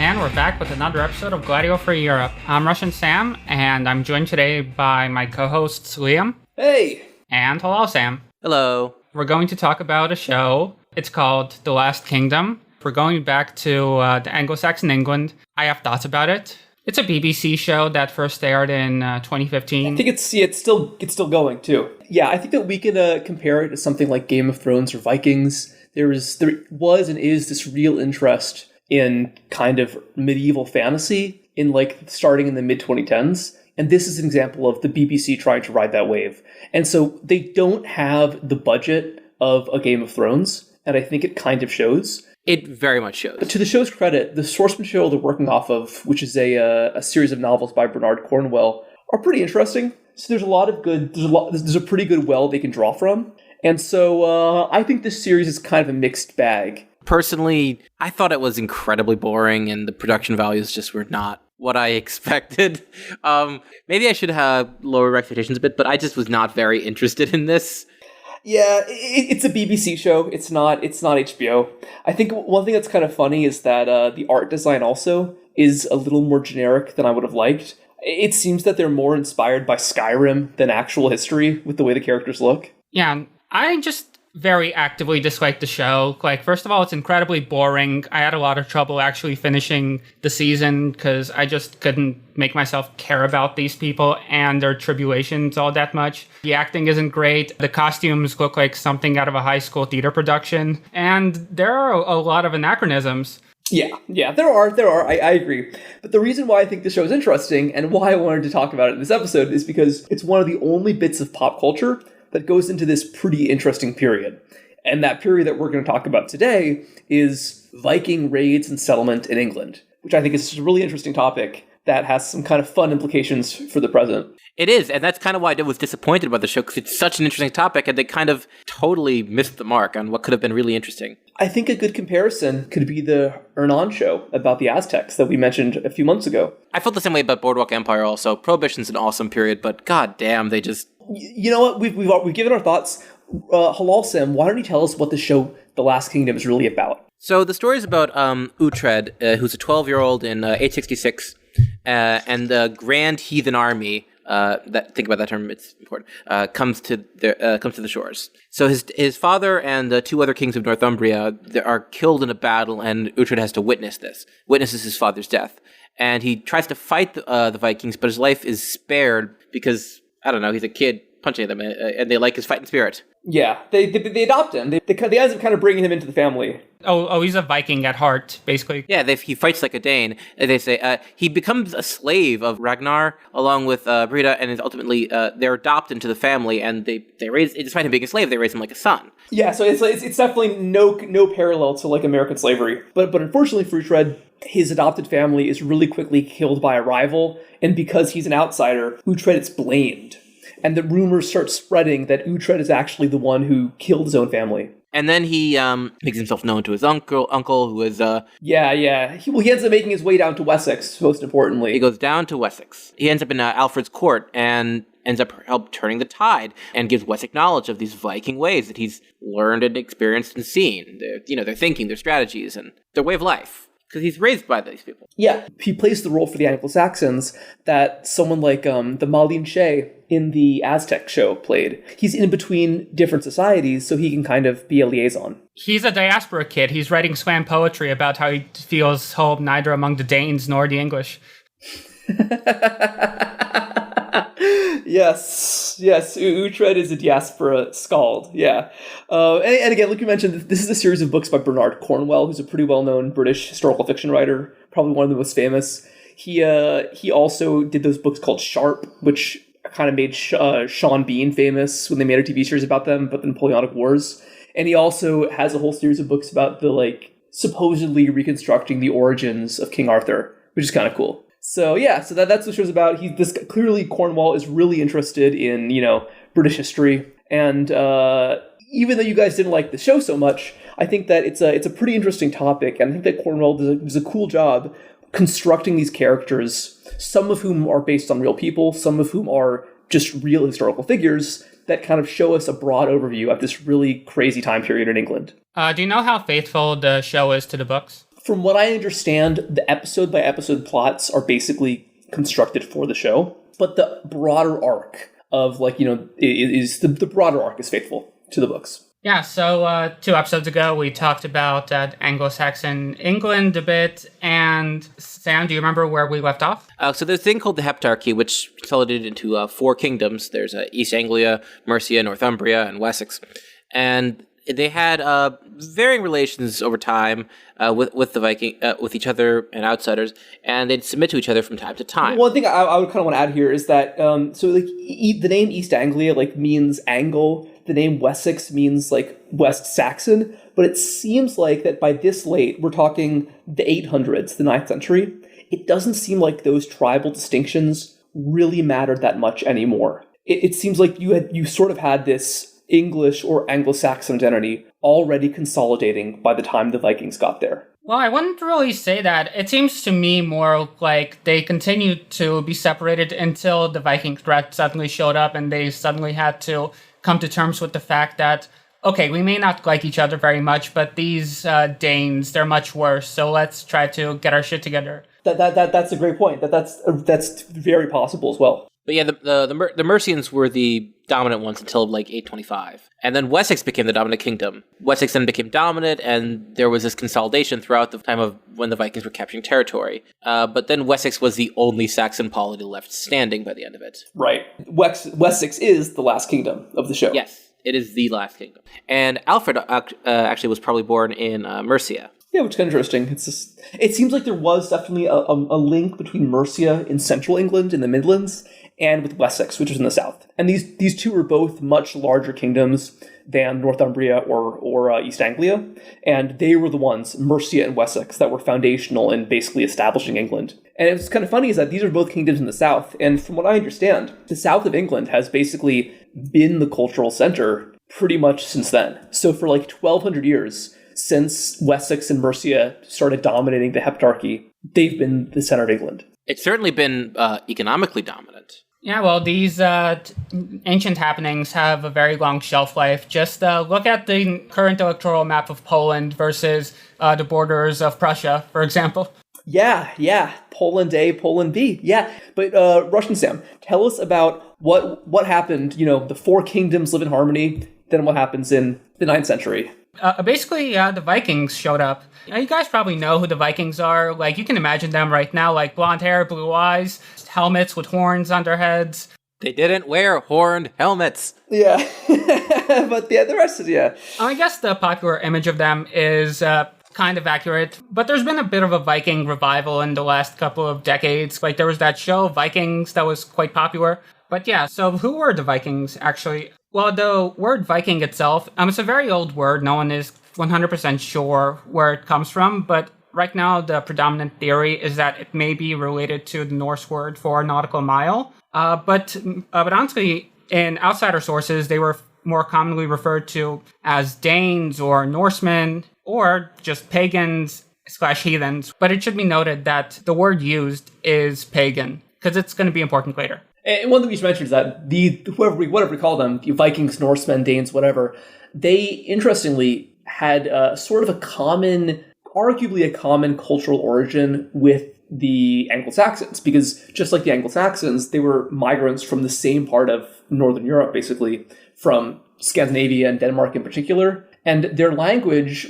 and we're back with another episode of Gladio for Europe. I'm Russian Sam, and I'm joined today by my co-hosts Liam. Hey! And hello, Sam. Hello. We're going to talk about a show. It's called The Last Kingdom. We're going back to the Anglo-Saxon England. I have thoughts about it. It's a BBC show that first aired in 2015. I think it's still going too. Yeah, I think that we can compare it to something like Game of Thrones or Vikings. There was and is this real interest in kind of medieval fantasy in starting in the mid-2010s. And this is an example of the BBC trying to ride that wave. And so they don't have the budget of a Game of Thrones, and I think it kind of shows. It very much shows. But to the show's credit, the source material they're working off of, which is a series of novels by Bernard Cornwell, are pretty interesting. So there's a pretty good well they can draw from. And so I think this series is kind of a mixed bag. Personally, I thought it was incredibly boring, and the production values just were not what I expected. Maybe I should have lowered expectations a bit, but I just was not very interested in this. Yeah, it's a BBC show. It's not HBO. I think one thing that's kind of funny is that the art design also is a little more generic than I would have liked. It seems that they're more inspired by Skyrim than actual history with the way the characters look. Yeah, I just very actively dislike the show. First of all, it's incredibly boring. I had a lot of trouble actually finishing the season because I just couldn't make myself care about these people and their tribulations all that much. The acting isn't great. The costumes look like something out of a high school theater production. And there are a lot of anachronisms. Yeah, there are. I agree. But the reason why I think the show is interesting and why I wanted to talk about it in this episode is because it's one of the only bits of pop culture that goes into this pretty interesting period. And that period that we're going to talk about today is Viking raids and settlement in England, which I think is a really interesting topic that has some kind of fun implications for the present. It is, and that's kind of why I was disappointed about the show, because it's such an interesting topic, and they kind of totally missed the mark on what could have been really interesting. I think a good comparison could be the Hernan show about the Aztecs that we mentioned a few months ago. I felt the same way about Boardwalk Empire also. Prohibition's an awesome period, but god damn, they just... You know what? We've given our thoughts. Halal Sim, why don't you tell us what the show The Last Kingdom is really about? So the story is about Uhtred, who's a 12-year-old in 866, and the Grand Heathen Army, think about that term, it's important, comes to the shores. So his father and the two other kings of Northumbria are killed in a battle, and Uhtred has to witnesses his father's death. And he tries to fight the Vikings, but his life is spared because, I don't know, he's a kid punching at them, and they like his fighting spirit. Yeah, they adopt him. They end up kind of bringing him into the family. Oh, he's a Viking at heart, basically. Yeah, he fights like a Dane. They say he becomes a slave of Ragnar along with Brita, and is ultimately they're adopted into the family, and they raise, despite him being a slave, they raise him like a son. Yeah, so it's definitely no parallel to American slavery. But unfortunately for Uhtred, his adopted family is really quickly killed by a rival, and because he's an outsider, Uhtred is blamed. And the rumors start spreading that Uhtred is actually the one who killed his own family. And then he makes himself known to his uncle who is... Yeah. He ends up making his way down to Wessex, most importantly. He goes down to Wessex. He ends up in Alfred's court and ends up turning the tide and gives Wessex knowledge of these Viking ways that he's learned and experienced and seen. Their thinking, their strategies, and their way of life. Because he's raised by these people. Yeah, he plays the role for the Anglo-Saxons that someone like the Malin Che in the Aztec show played. He's in between different societies, so he can kind of be a liaison. He's a diaspora kid. He's writing slam poetry about how he feels home neither among the Danes nor the English. Yes, Uhtred is a diaspora skald, yeah. And again, like you mentioned, this is a series of books by Bernard Cornwell, who's a pretty well-known British historical fiction writer, probably one of the most famous. He also did those books called Sharp, which kind of made Sean Bean famous when they made a TV series about them, but the Napoleonic Wars. And he also has a whole series of books about supposedly reconstructing the origins of King Arthur, which is kind of cool. So that's what the show's about. Clearly Cornwall is really interested in, British history. And even though you guys didn't like the show so much, I think that it's a pretty interesting topic. And I think that Cornwall does a cool job constructing these characters, some of whom are based on real people, some of whom are just real historical figures that kind of show us a broad overview of this really crazy time period in England. Do you know how faithful the show is to the books? From what I understand, the episode by episode plots are basically constructed for the show, but the broader arc of is the broader arc is faithful to the books. Yeah, so 2 episodes ago, we talked about Anglo-Saxon England a bit. And Sam, do you remember where we left off? So there's a thing called the Heptarchy, which consolidated into 4 kingdoms. There's East Anglia, Mercia, Northumbria, and Wessex. And they had varying relations over time with the Viking, with each other and outsiders, and they'd submit to each other from time to time. One thing I would kind of want to add here is that the name East Anglia means angle. The name Wessex means West Saxon, but it seems like that by this late, we're talking the 800s, the 9th century, it doesn't seem like those tribal distinctions really mattered that much anymore. It seems like you sort of had this English or Anglo-Saxon identity already consolidating by the time the Vikings got there. Well, I wouldn't really say that. It seems to me more like they continued to be separated until the Viking threat suddenly showed up and they suddenly had to come to terms with the fact that, okay, we may not like each other very much, but these Danes, they're much worse, so let's try to get our shit together. That's a great point. That's very possible as well. But yeah, the Mercians were the dominant ones until 825. And then Wessex became the dominant kingdom. Wessex then became dominant, and there was this consolidation throughout the time of when the Vikings were capturing territory. But then Wessex was the only Saxon polity left standing by the end of it. Right. Wessex is the last kingdom of the show. Yes, it is the last kingdom. And Alfred actually was probably born in Mercia. Yeah, which is kind of interesting. It seems like there was definitely a link between Mercia in central England in the Midlands and with Wessex, which is in the south. And these two were both much larger kingdoms than Northumbria or East Anglia. And they were the ones, Mercia and Wessex, that were foundational in basically establishing England. And it's kind of funny is that these are both kingdoms in the south. And from what I understand, the south of England has basically been the cultural center pretty much since then. So for 1,200 years, since Wessex and Mercia started dominating the Heptarchy, they've been the center of England. It's certainly been economically dominant. Yeah, well, these ancient happenings have a very long shelf life. Just look at the current electoral map of Poland versus the borders of Prussia, for example. Yeah. Poland A, Poland B. Yeah. But Russian Sam, tell us about what happened. The 4 kingdoms live in harmony. Then what happens in the 9th century? Basically, the Vikings showed up. You guys probably know who the Vikings are. You can imagine them right now, blonde hair, blue eyes, helmets with horns on their heads. They didn't wear horned helmets. Yeah. But the rest is, yeah. I guess the popular image of them is kind of accurate, but there's been a bit of a Viking revival in the last couple of decades. There was that show, Vikings, that was quite popular. But yeah, so who were the Vikings, actually? Well, the word Viking itself, it's a very old word. No one is 100% sure where it comes from, but right now the predominant theory is that it may be related to the Norse word for nautical mile. But honestly, in outsider sources, they were more commonly referred to as Danes or Norsemen or just pagans/heathens. But it should be noted that the word used is pagan, because it's going to be important later. And one thing we should mention is that whatever we call them, Vikings, Norsemen, Danes, whatever, they interestingly had arguably a common cultural origin with the Anglo-Saxons, because just like the Anglo-Saxons, they were migrants from the same part of Northern Europe, basically, from Scandinavia and Denmark in particular, and their language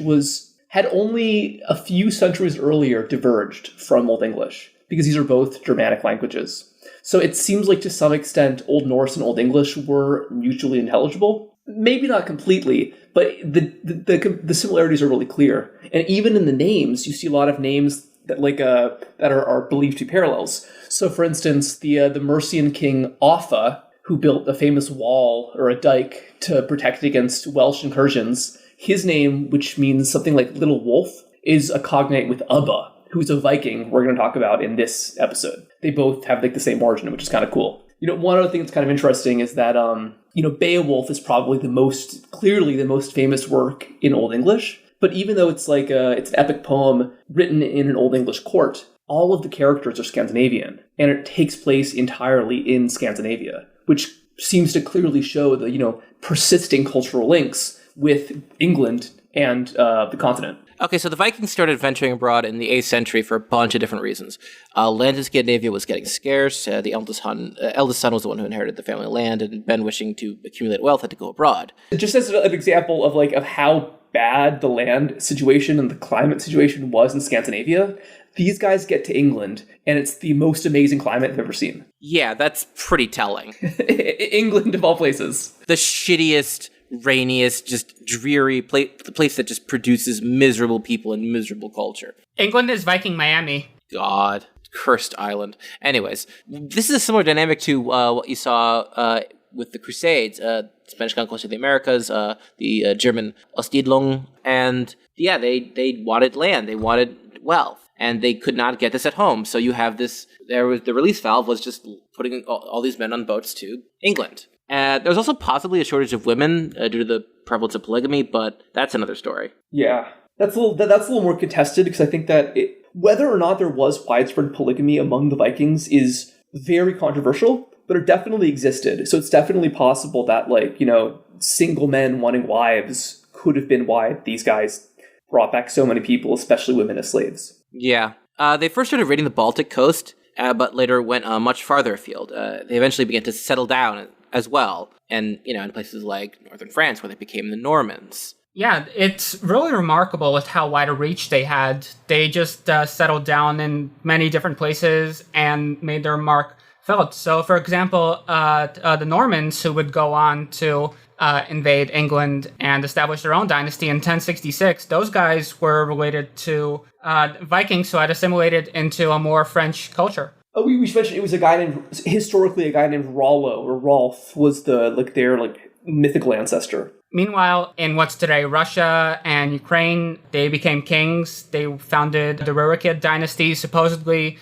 had only a few centuries earlier diverged from Old English, because these are both Germanic languages. So it seems like to some extent Old Norse and Old English were mutually intelligible. Maybe not completely, but the similarities are really clear. And even in the names, you see a lot of names that that are believed to be parallels. So for instance, the Mercian king Offa, who built a famous wall or a dike to protect against Welsh incursions, his name, which means something like little wolf, is a cognate with Ubba, who's a Viking we're going to talk about in this episode. They both have the same origin, which is kind of cool. One other thing that's kind of interesting is that, Beowulf is probably clearly the most famous work in Old English. But even though it's it's an epic poem written in an Old English court, all of the characters are Scandinavian, and it takes place entirely in Scandinavia, which seems to clearly show the, persisting cultural links with England and the continent. Okay, so the Vikings started venturing abroad in the 8th century for a bunch of different reasons. Land in Scandinavia was getting scarce. The eldest son was the one who inherited the family land, and Ben, wishing to accumulate wealth, had to go abroad. Just as an example of how bad the land situation and the climate situation was in Scandinavia, these guys get to England, and it's the most amazing climate I've ever seen. Yeah, that's pretty telling. England, of all places. The shittiest, rainiest, just dreary the place that just produces miserable people and miserable culture. England is Viking Miami. God, cursed island. Anyways, this is a similar dynamic to what you saw with the Crusades, Spanish conquest of the Americas, the German Aussiedlung, and yeah, they wanted land, they wanted wealth, and they could not get this at home. So you have this. The release valve was just putting all these men on boats to England. There was also possibly a shortage of women due to the prevalence of polygamy, but that's another story. Yeah, that's a little more contested, because I think that whether or not there was widespread polygamy among the Vikings is very controversial, but it definitely existed. So it's definitely possible that, single men wanting wives could have been why these guys brought back so many people, especially women, as slaves. Yeah. They first started raiding the Baltic coast, but later went much farther afield. They eventually began to settle down as well, and in places like northern France, where they became the Normans. Yeah, it's really remarkable with how wide a reach they had. They just settled down in many different places and made their mark felt. So, for example, the Normans, who would go on to invade England and establish their own dynasty in 1066, those guys were related to Vikings who had assimilated into a more French culture. Oh, we should mention it was historically a guy named Rollo, or Rolf was their mythical ancestor. Meanwhile, in what's today Russia and Ukraine, they became kings. They founded the Rurikid dynasty, supposedly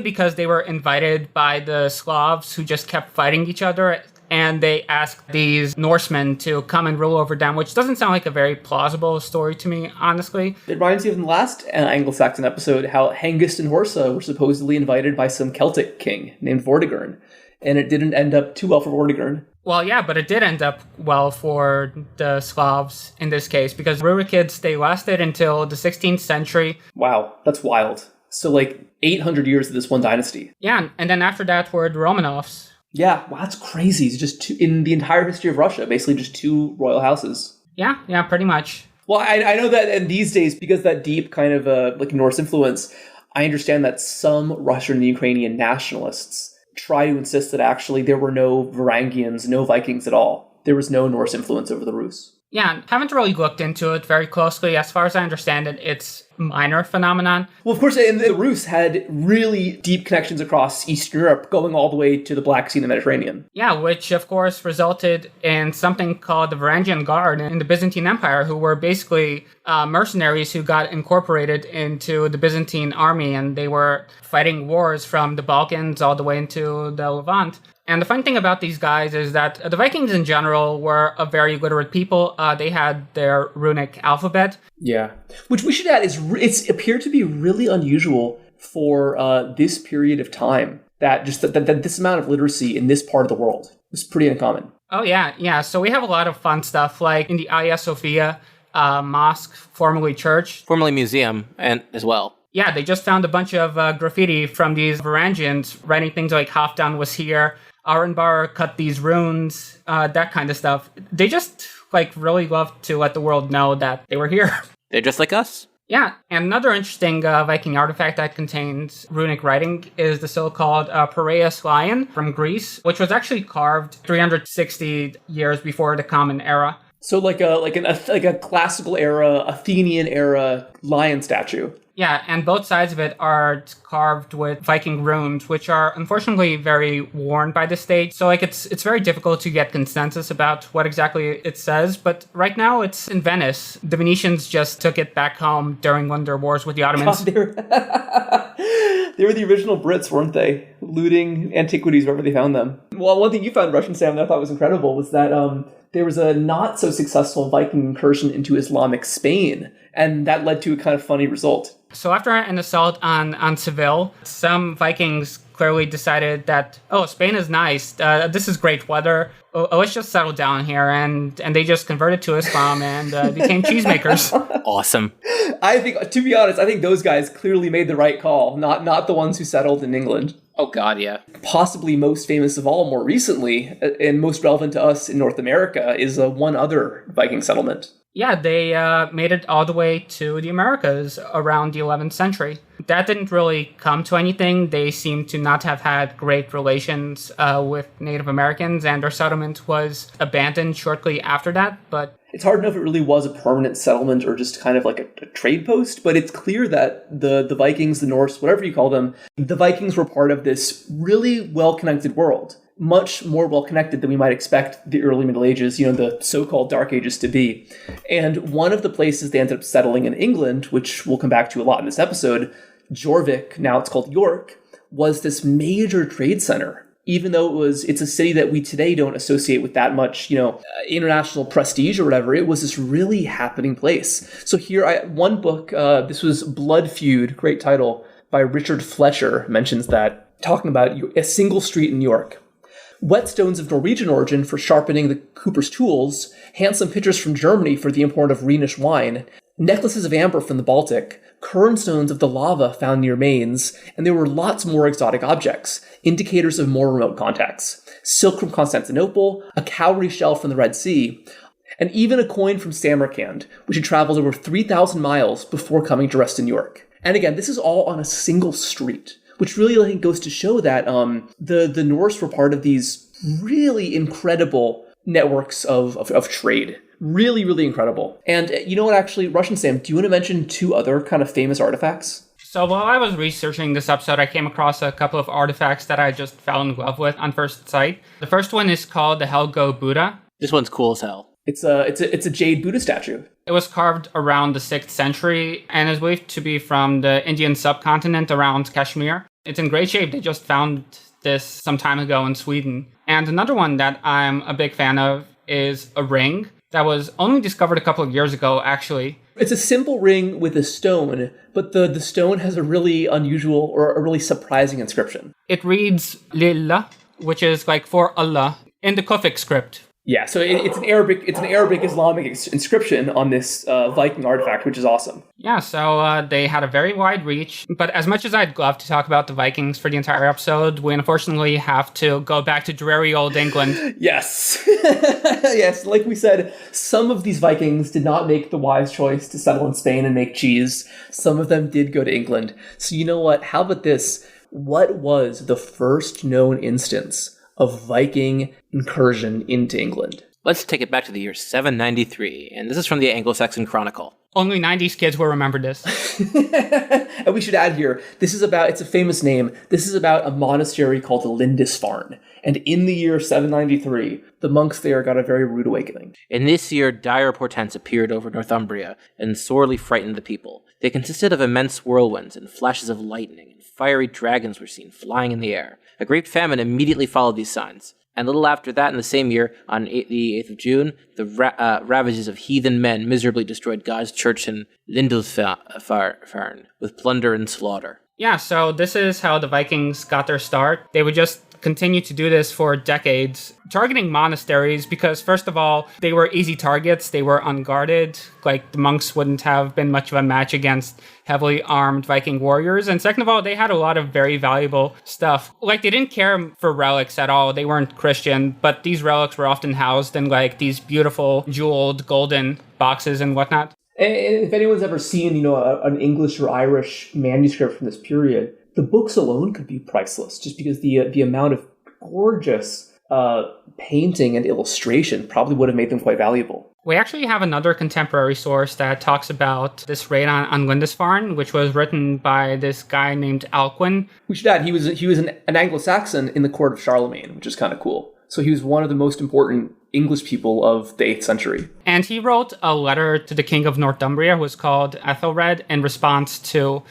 because they were invited by the Slavs who just kept fighting each other, and they asked these Norsemen to come and rule over them, which doesn't sound like a very plausible story to me, honestly. It reminds me of the last Anglo-Saxon episode, how Hengist and Horsa were supposedly invited by some Celtic king named Vortigern, and it didn't end up too well for Vortigern. Well, yeah, but it did end up well for the Slavs in this case, because Rurikids, they lasted until the 16th century. Wow, that's wild. So 800 years of this one dynasty. Yeah, and then after that were the Romanovs. Yeah, wow, that's crazy. It's just in the entire history of Russia, basically just two royal houses. Yeah, pretty much. Well, I know that in these days, because that deep kind of Norse influence, I understand that some Russian and Ukrainian nationalists try to insist that actually there were no Varangians, no Vikings at all. There was no Norse influence over the Rus. Yeah, haven't really looked into it very closely. As far as I understand it, it's a minor phenomenon. Well, of course, and the Rus had really deep connections across Eastern Europe, going all the way to the Black Sea and the Mediterranean. Yeah, which, of course, resulted in something called the Varangian Guard in the Byzantine Empire, who were basically mercenaries who got incorporated into the Byzantine army, and they were fighting wars from the Balkans all the way into the Levant. And the fun thing about these guys is that the Vikings in general were a very literate people. They had their runic alphabet. Yeah. Which we should add it's appeared to be really unusual for this period of time, that this amount of literacy in this part of the world was pretty uncommon. Oh, yeah. So we have a lot of fun stuff, like in the Hagia Sophia mosque, formerly church. Formerly museum, and as well. Yeah, they just found a bunch of graffiti from these Varangians writing things like Halfdan was here, Arenbar cut these runes, that kind of stuff. They just really love to let the world know that they were here. They're just like us. Yeah, and another interesting Viking artifact that contains runic writing is the so-called Piraeus lion from Greece, which was actually carved 360 years before the Common Era. So like a classical era, Athenian era lion statue. Yeah, and both sides of it are carved with Viking runes, which are unfortunately very worn by the state. So it's very difficult to get consensus about what exactly it says. But right now it's in Venice. The Venetians just took it back home during one of their wars with the Ottomans. God, they were the original Brits, weren't they? Looting antiquities wherever they found them. Well, one thing you found, Russian Sam, that I thought was incredible was that there was a not so successful Viking incursion into Islamic Spain, and that led to a kind of funny result. So after an assault on Seville, some Vikings clearly decided that, oh, Spain is nice. This is great weather. Let's just settle down here. And they just converted to Islam and became cheesemakers. Awesome. I think, to be honest, I think those guys clearly made the right call, not the ones who settled in England. Oh, God, yeah. Possibly most famous of all, more recently, and most relevant to us in North America, is one other Viking settlement. Yeah, they made it all the way to the Americas around the 11th century. That didn't really come to anything. They seem to not have had great relations with Native Americans, and their settlement was abandoned shortly after that, but it's hard to know if it really was a permanent settlement or just kind of like a trade post, but it's clear that the Vikings, the Norse, whatever you call them, the Vikings were part of this really well-connected world. Much more well-connected than we might expect the early Middle Ages, the so-called Dark Ages to be. And one of the places they ended up settling in England, which we'll come back to a lot in this episode, Jorvik, now it's called York, was this major trade center. Even though it's a city that we today don't associate with that much, international prestige or whatever, it was this really happening place. So here, one book, this was Blood Feud, great title, by Richard Fletcher, mentions that, talking about a single street in York. Whetstones of Norwegian origin for sharpening the cooper's tools, handsome pitchers from Germany for the import of Rhenish wine, necklaces of amber from the Baltic, kernstones of the lava found near Mainz, and there were lots more exotic objects, indicators of more remote contacts. Silk from Constantinople, a cowrie shell from the Red Sea, and even a coin from Samarkand, which had traveled over 3,000 miles before coming to rest in York. And again, this is all on a single street, which really, I think, goes to show that the Norse were part of these really incredible networks of trade. Really, really incredible. And you know what, actually, Russian Sam, do you want to mention two other kind of famous artifacts? So while I was researching this episode, I came across a couple of artifacts that I just fell in love with on first sight. The first one is called the Helgo Buddha. This one's cool as hell. It's a jade Buddha statue. It was carved around the 6th century and is believed to be from the Indian subcontinent around Kashmir. It's in great shape. They just found this some time ago in Sweden. And another one that I'm a big fan of is a ring that was only discovered a couple of years ago, actually. It's a simple ring with a stone, but the stone has a really unusual or a really surprising inscription. It reads Lillah, which is like for Allah, in the Kufic script. Yeah, so it's an Arabic Islamic inscription on this Viking artifact, which is awesome. Yeah, so they had a very wide reach. But as much as I'd love to talk about the Vikings for the entire episode, we unfortunately have to go back to dreary old England. Yes. Yes, like we said, some of these Vikings did not make the wise choice to settle in Spain and make cheese. Some of them did go to England. So you know what? How about this? What was the first known instance of Viking incursion into England? Let's take it back to the year 793, and this is from the Anglo-Saxon Chronicle. Only 90s kids will remember this. And we should add here, it's a famous name, this is about a monastery called Lindisfarne. And in the year 793, the monks there got a very rude awakening. In this year, dire portents appeared over Northumbria and sorely frightened the people. They consisted of immense whirlwinds and flashes of lightning, and fiery dragons were seen flying in the air. A great famine immediately followed these signs. And a little after that, in the same year, on the 8th of June, the ravages of heathen men miserably destroyed God's church in Lindisfarne with plunder and slaughter. Yeah, so this is how the Vikings got their start. They would just continue to do this for decades, targeting monasteries because, first of all, they were easy targets. They were unguarded. Like, the monks wouldn't have been much of a match against heavily armed Viking warriors. And second of all, they had a lot of very valuable stuff. Like, they didn't care for relics at all. They weren't Christian, but these relics were often housed in, like, these beautiful jeweled golden boxes and whatnot. And if anyone's ever seen, an English or Irish manuscript from this period, the books alone could be priceless, just because the amount of gorgeous painting and illustration probably would have made them quite valuable. We actually have another contemporary source that talks about this raid on Lindisfarne, which was written by this guy named Alcuin. We should add, he was an Anglo-Saxon in the court of Charlemagne, which is kind of cool. So he was one of the most important English people of the 8th century. And he wrote a letter to the king of Northumbria, who was called Ethelred, in response to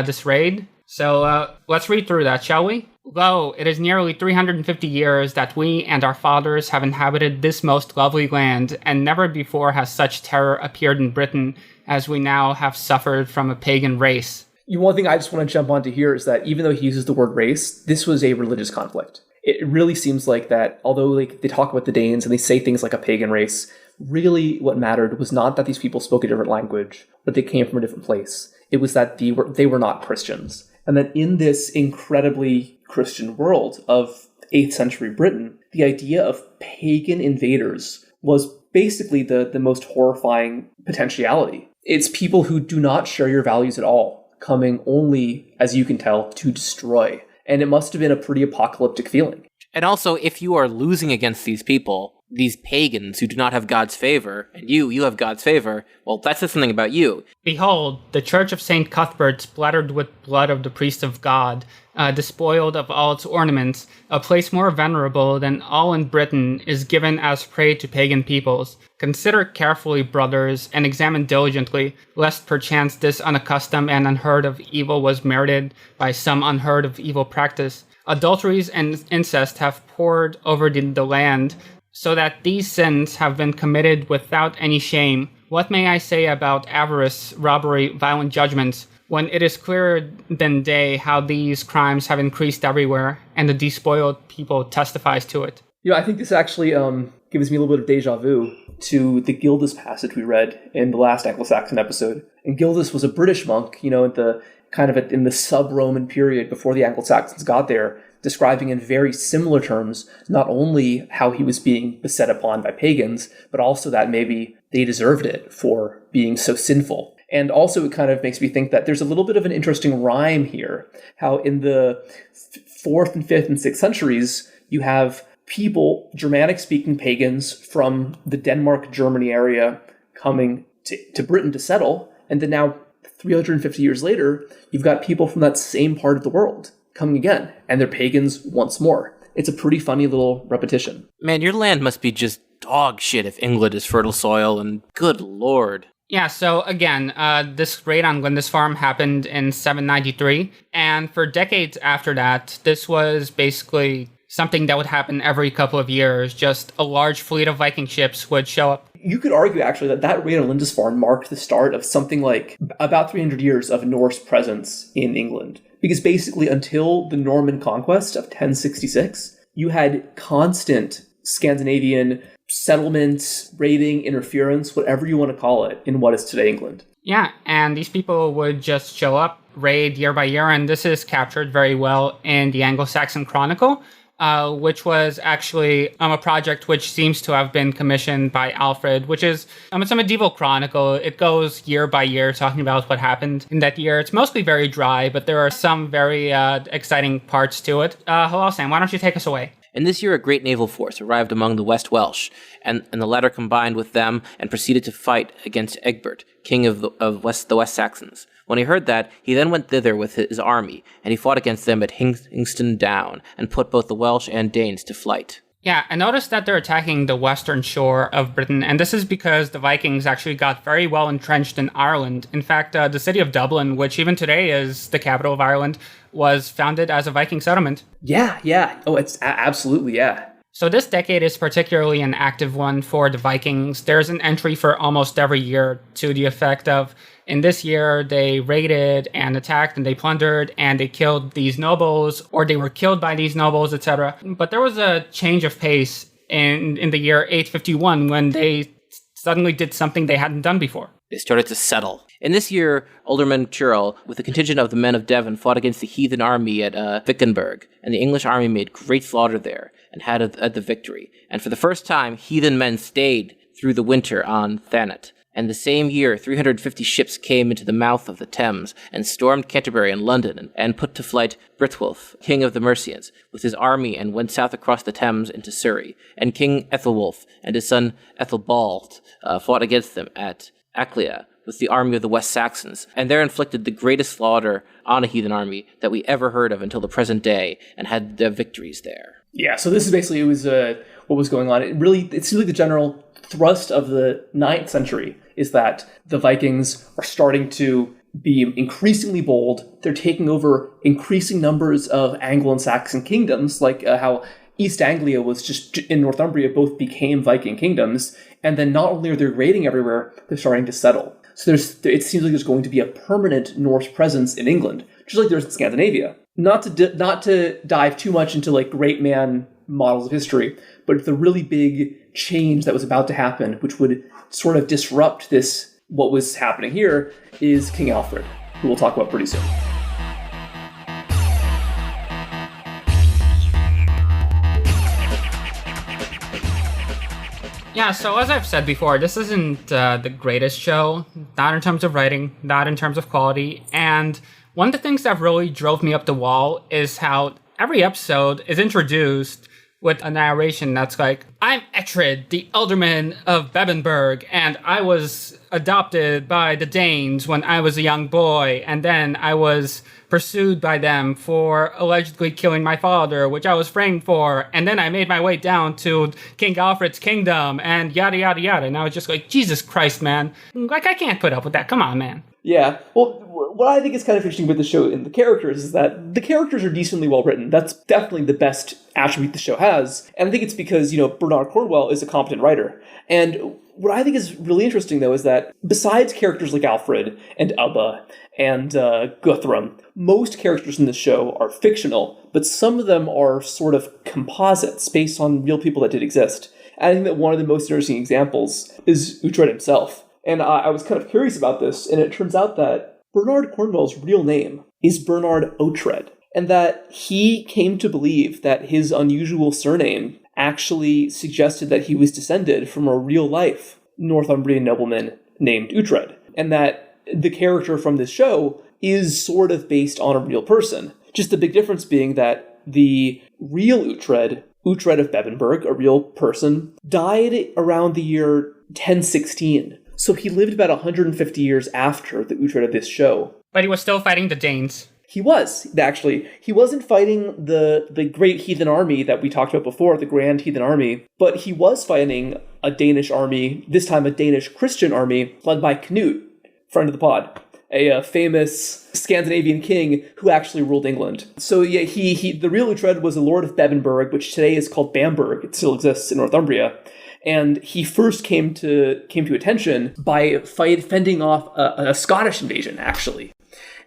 this raid. So let's read through that, shall we? Lo, it is nearly 350 years that we and our fathers have inhabited this most lovely land, and never before has such terror appeared in Britain as we now have suffered from a pagan race. One thing I just want to jump onto here is that even though he uses the word race, this was a religious conflict. It really seems like that, although like they talk about the Danes and they say things like a pagan race, really what mattered was not that these people spoke a different language, but they came from a different place. It was that they were not Christians. And that in this incredibly Christian world of 8th century Britain, the idea of pagan invaders was basically the most horrifying potentiality. It's people who do not share your values at all, coming only, as you can tell, to destroy. And it must have been a pretty apocalyptic feeling. And also, if you are losing against these people, these pagans who do not have God's favor, and you have God's favor, well, that says something about you. Behold, the church of St. Cuthbert, splattered with blood of the priest of God, despoiled of all its ornaments, a place more venerable than all in Britain, is given as prey to pagan peoples. Consider carefully, brothers, and examine diligently, lest perchance this unaccustomed and unheard of evil was merited by some unheard of evil practice. Adulteries and incest have poured over the land, so that these sins have been committed without any shame. What may I say about avarice, robbery, violent judgments, when it is clearer than day how these crimes have increased everywhere, and the despoiled people testifies to it? I think this actually gives me a little bit of deja vu to the Gildas passage we read in the last Anglo-Saxon episode. And Gildas was a British monk, in the sub-Roman period before the Anglo-Saxons got there, describing in very similar terms not only how he was being beset upon by pagans, but also that maybe they deserved it for being so sinful. And also it kind of makes me think that there's a little bit of an interesting rhyme here, how in the 4th and 5th and 6th centuries, you have people, Germanic-speaking pagans from the Denmark, Germany area coming to Britain to settle, and then now 350 years later, you've got people from that same part of the world coming again, and they're pagans once more. It's a pretty funny little repetition. Man, your land must be just dog shit if England is fertile soil, and good lord. Yeah, so again, this raid on Lindisfarne happened in 793, and for decades after that, this was basically something that would happen every couple of years. Just a large fleet of Viking ships would show up. You could argue, actually, that raid on Lindisfarne marked the start of something like about 300 years of Norse presence in England. Because basically, until the Norman conquest of 1066, you had constant Scandinavian settlements, raiding, interference, whatever you want to call it, in what is today England. Yeah, and these people would just show up, raid year by year, and this is captured very well in the Anglo-Saxon Chronicle, which was actually a project which seems to have been commissioned by Alfred, which is it's a medieval chronicle. It goes year by year talking about what happened in that year. It's mostly very dry, but there are some very exciting parts to it. Hello, Sam, why don't you take us away? In this year, a great naval force arrived among the West Welsh, and the latter combined with them and proceeded to fight against Egbert, king of the West Saxons. When he heard that, he then went thither with his army, and he fought against them at Hingston Down, and put both the Welsh and Danes to flight. Yeah, I noticed that they're attacking the western shore of Britain, and this is because the Vikings actually got very well entrenched in Ireland. In fact, the city of Dublin, which even today is the capital of Ireland, was founded as a Viking settlement. Yeah. Oh, it's absolutely, yeah. So this decade is particularly an active one for the Vikings. There's an entry for almost every year to the effect of, in this year, they raided and attacked and they plundered and they killed these nobles, or they were killed by these nobles, etc. But there was a change of pace in the year 851 when they suddenly did something they hadn't done before. They started to settle. In this year, Alderman Churl, with a contingent of the men of Devon, fought against the heathen army at Wickenburg, and the English army made great slaughter there, and had the victory. And for the first time, heathen men stayed through the winter on Thanet. And the same year, 350 ships came into the mouth of the Thames, and stormed Canterbury and London, and put to flight Britwulf, king of the Mercians, with his army, and went south across the Thames into Surrey. And King Ethelwulf and his son Ethelbald fought against them at Aclea, with the army of the West Saxons, and there inflicted the greatest slaughter on a heathen army that we ever heard of until the present day, and had their victories there. Yeah, so this is basically what was going on. It seems like the general thrust of the 9th century is that the Vikings are starting to be increasingly bold. They're taking over increasing numbers of Anglo and Saxon kingdoms, like how East Anglia was just in Northumbria both became Viking kingdoms, and then not only are they raiding everywhere, they're starting to settle. So it seems like there's going to be a permanent Norse presence in England, just like there's in Scandinavia. Not to dive too much into like great man models of history, but the really big change that was about to happen, which would sort of disrupt this, what was happening here, is King Alfred, who we'll talk about pretty soon. Yeah, so as I've said before, this isn't the greatest show, not in terms of writing, not in terms of quality, and one of the things that really drove me up the wall is how every episode is introduced with a narration that's like, I'm Etred, the Alderman of Bebbanburg, and I was adopted by the Danes when I was a young boy, and then I was pursued by them for allegedly killing my father, which I was framed for, and then I made my way down to King Alfred's kingdom, and yada yada yada, and I was just like, Jesus Christ, man. Like, I can't put up with that, come on, man. Yeah, well, what I think is kind of interesting with the show and the characters is that the characters are decently well written. That's definitely the best attribute the show has. And I think it's because, Bernard Cornwell is a competent writer. And what I think is really interesting, though, is that besides characters like Alfred and Ubba and Guthrum, most characters in the show are fictional, but some of them are sort of composites based on real people that did exist. And I think that one of the most interesting examples is Uhtred himself. And I was kind of curious about this, and it turns out that Bernard Cornwell's real name is Bernard Ohtred, and that he came to believe that his unusual surname actually suggested that he was descended from a real-life Northumbrian nobleman named Uhtred, and that the character from this show is sort of based on a real person. Just the big difference being that the real Uhtred of Bebbanburg, a real person, died around the year 1016. So he lived about 150 years after the Uhtred of this show. But he was still fighting the Danes. He was, actually. He wasn't fighting the great heathen army that we talked about before, the Grand Heathen Army, but he was fighting a Danish army, this time a Danish Christian army, led by Canute, friend of the pod, a famous Scandinavian king who actually ruled England. So yeah, the real Uhtred was a lord of Bebbanburg, which today is called Bamburgh. It still exists in Northumbria. And he first came to attention by fending off a Scottish invasion, actually.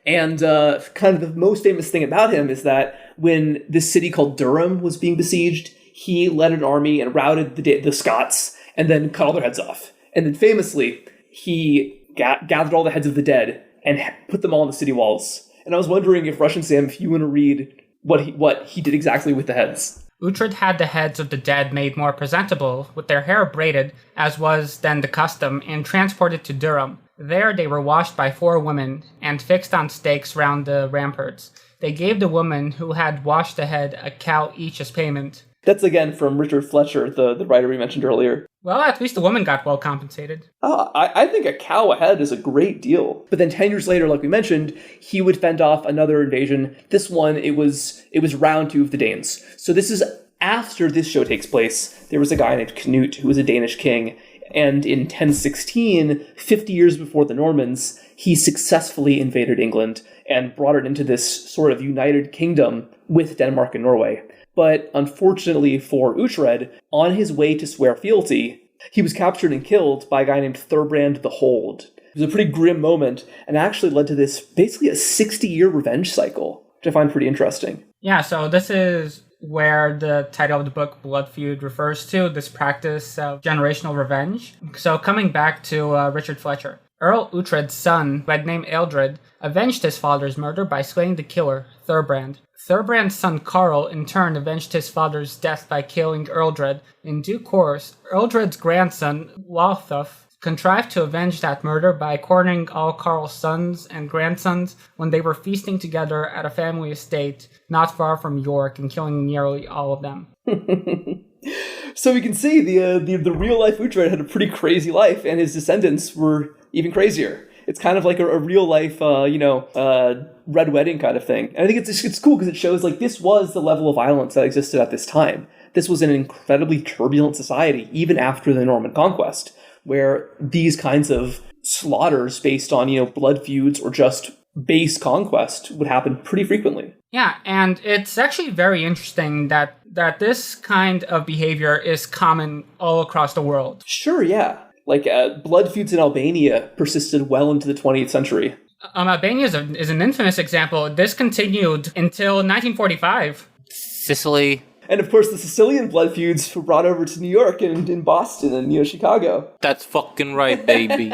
And kind of the most famous thing about him is that when this city called Durham was being besieged, he led an army and routed the Scots and then cut all their heads off. And then famously, he gathered all the heads of the dead and put them all on the city walls. And I was wondering if Russian Sam, if you want to read what he did exactly with the heads. Uhtred had the heads of the dead made more presentable, with their hair braided, as was then the custom, and transported to Durham. There they were washed by 4 women, and fixed on stakes round the ramparts. They gave the woman who had washed the head a cow each as payment. That's again from Richard Fletcher, the writer we mentioned earlier. Well, at least the woman got well compensated. I think a cow a head is a great deal. But then 10 years later, like we mentioned, he would fend off another invasion. This one, it was round 2 of the Danes. So this is after this show takes place. There was a guy named Canute who was a Danish king. And in 1016, 50 years before the Normans, he successfully invaded England and brought it into this sort of united kingdom with Denmark and Norway. But unfortunately for Uhtred, on his way to swear fealty, he was captured and killed by a guy named Thurbrand the Hold. It was a pretty grim moment and actually led to this basically a 60-year revenge cycle, which I find pretty interesting. Yeah, so this is where the title of the book, Blood Feud, refers to, this practice of generational revenge. So coming back to Richard Fletcher. Earl Uhtred's son, who had named Ealdred, avenged his father's murder by slaying the killer, Thurbrand. Thurbrand's son Carl, in turn, avenged his father's death by killing Ealdred. In due course, Ealdred's grandson, Walthuf, contrived to avenge that murder by cornering all Carl's sons and grandsons when they were feasting together at a family estate not far from York and killing nearly all of them. So we can see the real-life Uhtred had a pretty crazy life, and his descendants were even crazier. It's kind of like a real-life, Red Wedding kind of thing. And I think it's cool because it shows, like, this was the level of violence that existed at this time. This was an incredibly turbulent society, even after the Norman conquest, where these kinds of slaughters based on, blood feuds or just base conquest would happen pretty frequently. Yeah, and it's actually very interesting that this kind of behavior is common all across the world. Sure, yeah. Like, blood feuds in Albania persisted well into the 20th century. Albania is an infamous example. This continued until 1945. Sicily. And of course, the Sicilian blood feuds were brought over to New York and in Boston and Chicago. That's fucking right, baby.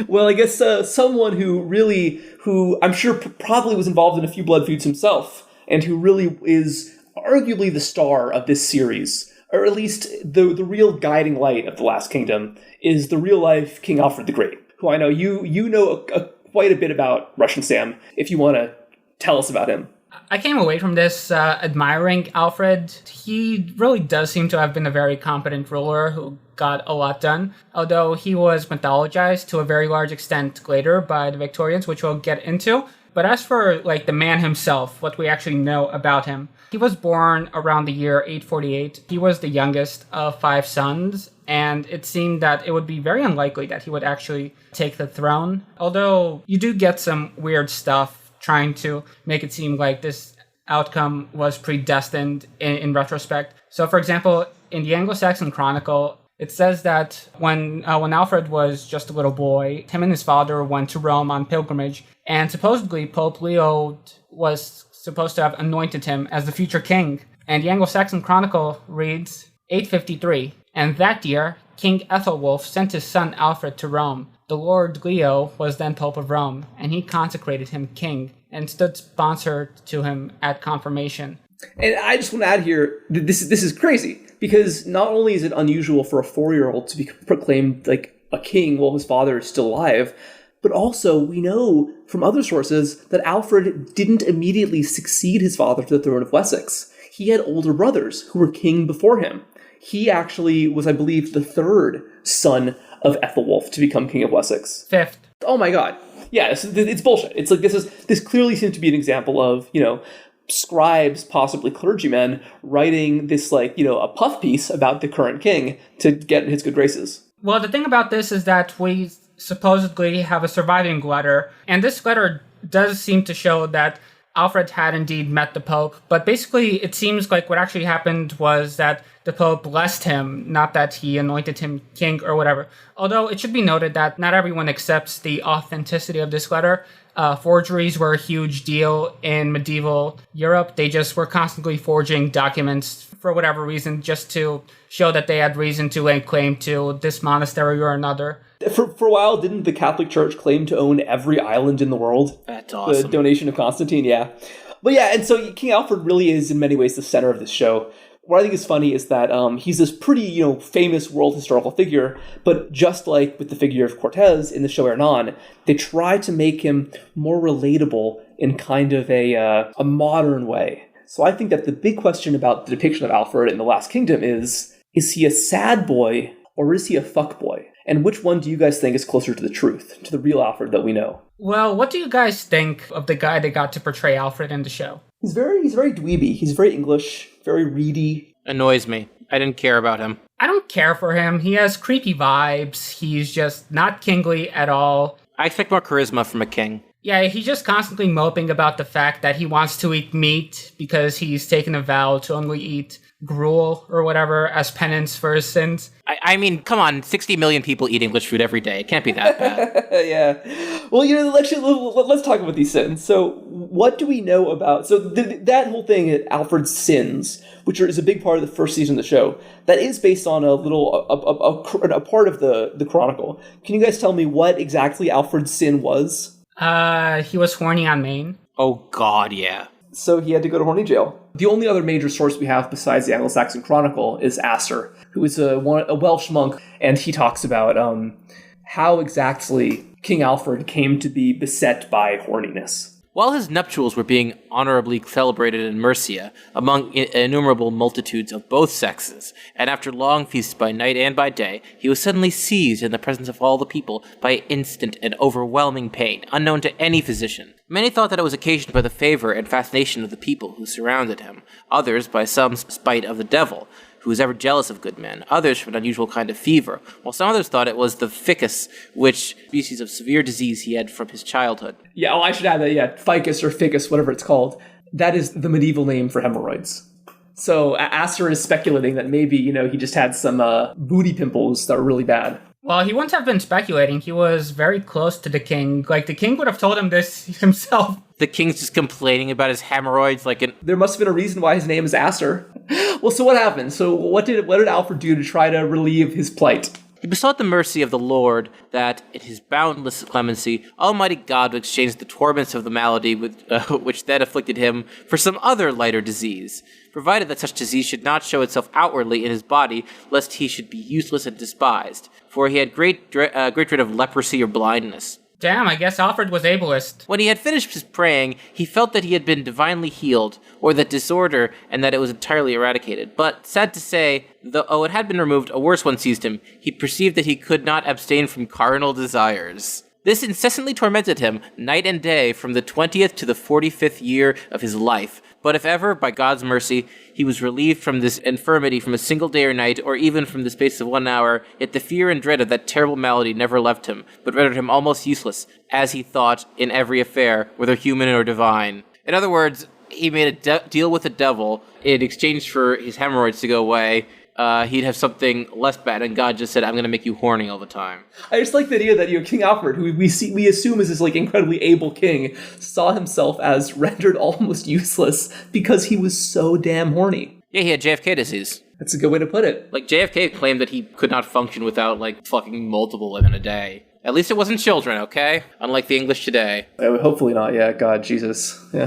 Well, I guess someone who I'm sure probably was involved in a few blood feuds himself, and who really is arguably the star of this series, or at least the real guiding light of The Last Kingdom, is the real-life King Alfred the Great, who I know you know quite a bit about, Russian Sam, if you want to tell us about him. I came away from this admiring Alfred. He really does seem to have been a very competent ruler who got a lot done, although he was mythologized to a very large extent later by the Victorians, which we'll get into. But as for the man himself, what we actually know about him, he was born around the year 848. He was the youngest of 5 sons, and it seemed that it would be very unlikely that he would actually take the throne. Although you do get some weird stuff trying to make it seem like this outcome was predestined in retrospect. So, for example, in the Anglo-Saxon Chronicle, it says that when Alfred was just a little boy, him and his father went to Rome on pilgrimage, and supposedly Pope Leo was supposed to have anointed him as the future king. And the Anglo-Saxon Chronicle reads, 853, and that year, King Ethelwulf sent his son Alfred to Rome. The Lord Leo was then Pope of Rome, and he consecrated him king and stood sponsor to him at confirmation. And I just want to add here, this is crazy, because not only is it unusual for a 4-year-old to be proclaimed like a king while his father is still alive, but also we know from other sources that Alfred didn't immediately succeed his father to the throne of Wessex. He had older brothers who were king before him. He actually was, I believe, the 3rd son of Ethelwulf to become king of Wessex. 5th. Oh my god. Yeah, it's bullshit. It's like this clearly seems to be an example of, scribes, possibly clergymen, writing this a puff piece about the current king to get in his good graces. Well, the thing about this is that we supposedly have a surviving letter, and this letter does seem to show that Alfred had indeed met the Pope, but basically it seems like what actually happened was that the Pope blessed him, not that he anointed him king or whatever. Although it should be noted that not everyone accepts the authenticity of this letter. Forgeries were a huge deal in medieval Europe. They just were constantly forging documents for whatever reason, just to show that they had reason to lay claim to this monastery or another. For a while, didn't the Catholic Church claim to own every island in the world? That's awesome. The donation of Constantine, yeah. But yeah, and so King Alfred really is in many ways the center of this show. What I think is funny is that he's this pretty, famous world historical figure, but just like with the figure of Cortez in the show Hernan, they try to make him more relatable in kind of a modern way. So I think that the big question about the depiction of Alfred in The Last Kingdom is he a sad boy or is he a fuck boy? And which one do you guys think is closer to the truth, to the real Alfred that we know? Well, what do you guys think of the guy they got to portray Alfred in the show? He's very dweeby. He's very English, very reedy. Annoys me. I didn't care about him. I don't care for him. He has creepy vibes. He's just not kingly at all. I expect more charisma from a king. Yeah, he's just constantly moping about the fact that he wants to eat meat because he's taken a vow to only eat gruel or whatever as penance for his sins. I mean, come on, 60 million people eat English food every day. It can't be that bad. Yeah. Well, let's talk about these sins. So what do we know about... So that whole thing, Alfred's sins, which is a big part of the first season of the show, that is based on a part of the Chronicle. Can you guys tell me what exactly Alfred's sin was? He was horny on Maine. Oh, God, yeah. So he had to go to horny jail. The only other major source we have besides the Anglo-Saxon Chronicle is Asser, who is a Welsh monk, and he talks about how exactly King Alfred came to be beset by horniness. While his nuptials were being honorably celebrated in Mercia among innumerable multitudes of both sexes, and after long feasts by night and by day, he was suddenly seized in the presence of all the people by instant and overwhelming pain, unknown to any physician. Many thought that it was occasioned by the favor and fascination of the people who surrounded him, others by some spite of the devil, who was ever jealous of good men, others from an unusual kind of fever, while some others thought it was the ficus, which species of severe disease he had from his childhood. Yeah, I should add that, yeah, ficus or ficus, whatever it's called, that is the medieval name for hemorrhoids. So Asser is speculating that maybe, he just had some booty pimples that were really bad. Well, he wouldn't have been speculating. He was very close to the king. Like, the king would have told him this himself. The king's just complaining about his hemorrhoids like an... There must have been a reason why his name is Aster. Well, so what happened? So what did Alfred do to try to relieve his plight? He besought the mercy of the Lord that, in his boundless clemency, Almighty God would exchange the torments of the malady which then afflicted him for some other lighter disease, provided that such disease should not show itself outwardly in his body, lest he should be useless and despised, for he had great dread of leprosy or blindness. Damn, I guess Alfred was ableist. When he had finished his praying, he felt that he had been divinely healed, or that disorder, and that it was entirely eradicated. But, sad to say, though it had been removed, a worse one seized him. He perceived that he could not abstain from carnal desires. This incessantly tormented him, night and day, from the 20th to the 45th year of his life. But if ever, by God's mercy, he was relieved from this infirmity from a single day or night, or even from the space of 1 hour, yet the fear and dread of that terrible malady never left him, but rendered him almost useless, as he thought, in every affair, whether human or divine. In other words, he made a deal with the devil in exchange for his hemorrhoids to go away. He'd have something less bad, and God just said, I'm going to make you horny all the time. I just like the idea that King Alfred, who we assume is this incredibly able king, saw himself as rendered almost useless because he was so damn horny. Yeah, he had JFK disease. That's a good way to put it. JFK claimed that he could not function without, fucking multiple women a day. At least it wasn't children, okay? Unlike the English today. Hopefully not, yeah. God, Jesus. Yeah.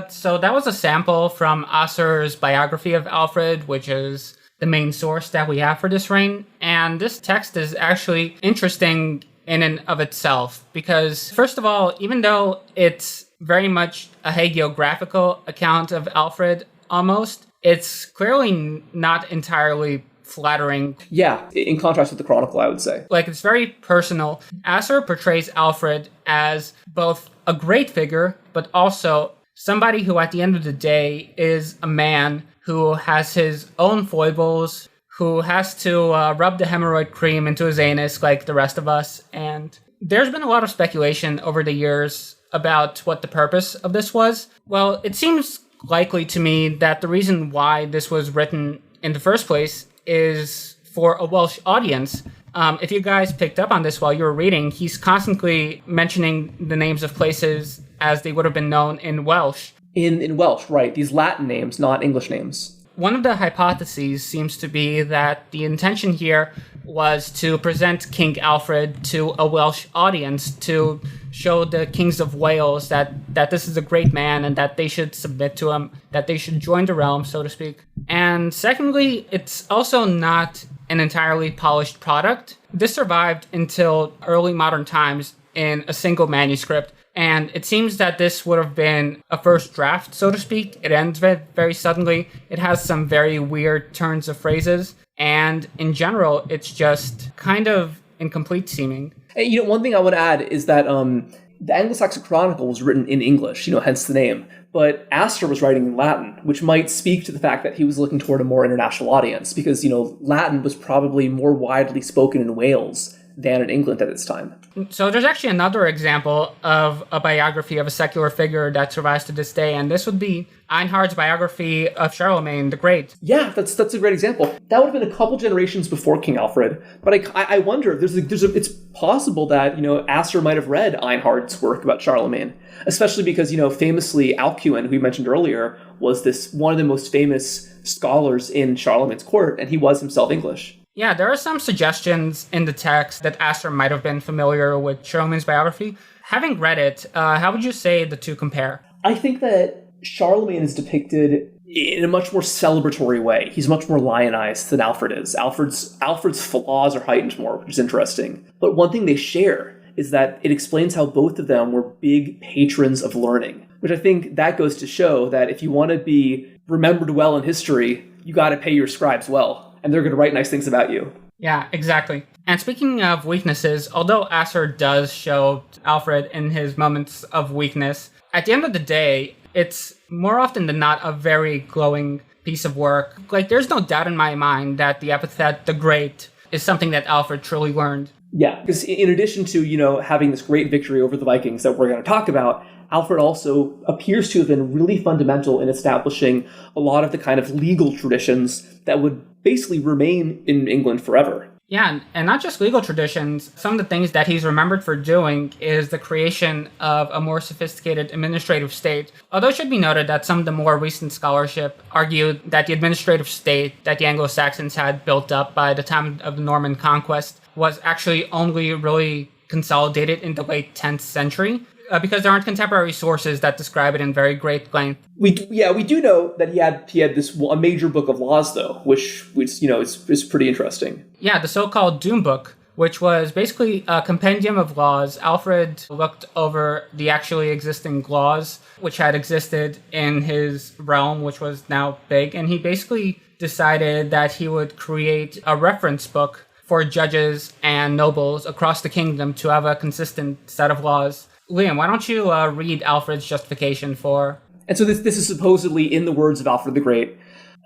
So that was a sample from Asser's biography of Alfred, which is the main source that we have for this reign. And this text is actually interesting in and of itself, because, first of all, even though it's very much a hagiographical account of Alfred, almost, it's clearly not entirely flattering. Yeah, in contrast with the Chronicle, I would say. It's very personal. Asser portrays Alfred as both a great figure, but also somebody who, at the end of the day, is a man who has his own foibles, who has to rub the hemorrhoid cream into his anus like the rest of us. And there's been a lot of speculation over the years about what the purpose of this was. Well, it seems likely to me that the reason why this was written in the first place is for a Welsh audience. If you guys picked up on this while you were reading, he's constantly mentioning the names of places as they would have been known in Welsh. In Welsh, right. These Latin names, not English names. One of the hypotheses seems to be that the intention here was to present King Alfred to a Welsh audience to show the kings of Wales that this is a great man and that they should submit to him, that they should join the realm, so to speak. And secondly, it's also not an entirely polished product. This survived until early modern times in a single manuscript, and it seems that this would have been a first draft, so to speak. It ends very suddenly. It has some very weird turns of phrases, and in general, it's just kind of incomplete seeming. Hey, one thing I would add is that the Anglo-Saxon Chronicle was written in English, hence the name. But Astor was writing in Latin, which might speak to the fact that he was looking toward a more international audience, because, Latin was probably more widely spoken in Wales than in England at its time. So there's actually another example of a biography of a secular figure that survives to this day, and this would be Einhard's biography of Charlemagne the Great. Yeah, that's a great example. That would have been a couple generations before King Alfred, but I wonder if it's possible that Astor might have read Einhard's work about Charlemagne, especially because famously Alcuin, who we mentioned earlier, was one of the most famous scholars in Charlemagne's court, and he was himself English. Yeah, there are some suggestions in the text that Astor might have been familiar with Charlemagne's biography. Having read it, how would you say the two compare? I think that Charlemagne is depicted in a much more celebratory way. He's much more lionized than Alfred is. Alfred's flaws are heightened more, which is interesting. But one thing they share is that it explains how both of them were big patrons of learning, which I think that goes to show that if you want to be remembered well in history, you got to pay your scribes well. And they're going to write nice things about you. Yeah, exactly. And speaking of weaknesses, although Asser does show Alfred in his moments of weakness, at the end of the day, it's more often than not a very glowing piece of work. There's no doubt in my mind that the epithet, the Great, is something that Alfred truly learned. Yeah, because in addition to, having this great victory over the Vikings that we're going to talk about, Alfred also appears to have been really fundamental in establishing a lot of the kind of legal traditions that would basically remain in England forever. Yeah, and not just legal traditions. Some of the things that he's remembered for doing is the creation of a more sophisticated administrative state. Although it should be noted that some of the more recent scholarship argued that the administrative state that the Anglo-Saxons had built up by the time of the Norman conquest was actually only really consolidated in the late 10th century. Because there aren't contemporary sources that describe it in very great length. We do know that he had a major book of laws though, which is pretty interesting. Yeah, the so-called Doom Book, which was basically a compendium of laws. Alfred looked over the actually existing laws which had existed in his realm, which was now big, and he basically decided that he would create a reference book for judges and nobles across the kingdom to have a consistent set of laws. Liam, why don't you read Alfred's justification for... And so this is supposedly in the words of Alfred the Great.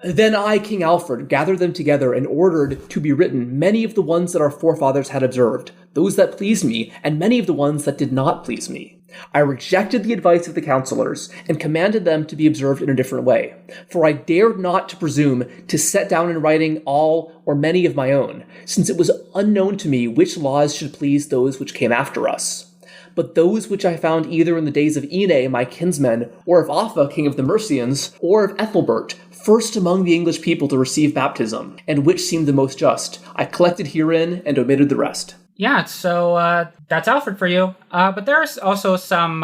Then I, King Alfred, gathered them together and ordered to be written many of the ones that our forefathers had observed, those that pleased me, and many of the ones that did not please me. I rejected the advice of the counselors and commanded them to be observed in a different way, for I dared not to presume to set down in writing all or many of my own, since it was unknown to me which laws should please those which came after us. But those which I found either in the days of Ine, my kinsman, or of Offa, king of the Mercians, or of Ethelbert, first among the English people to receive baptism, and which seemed the most just, I collected herein and omitted the rest. Yeah, so that's Alfred for you. But there's also some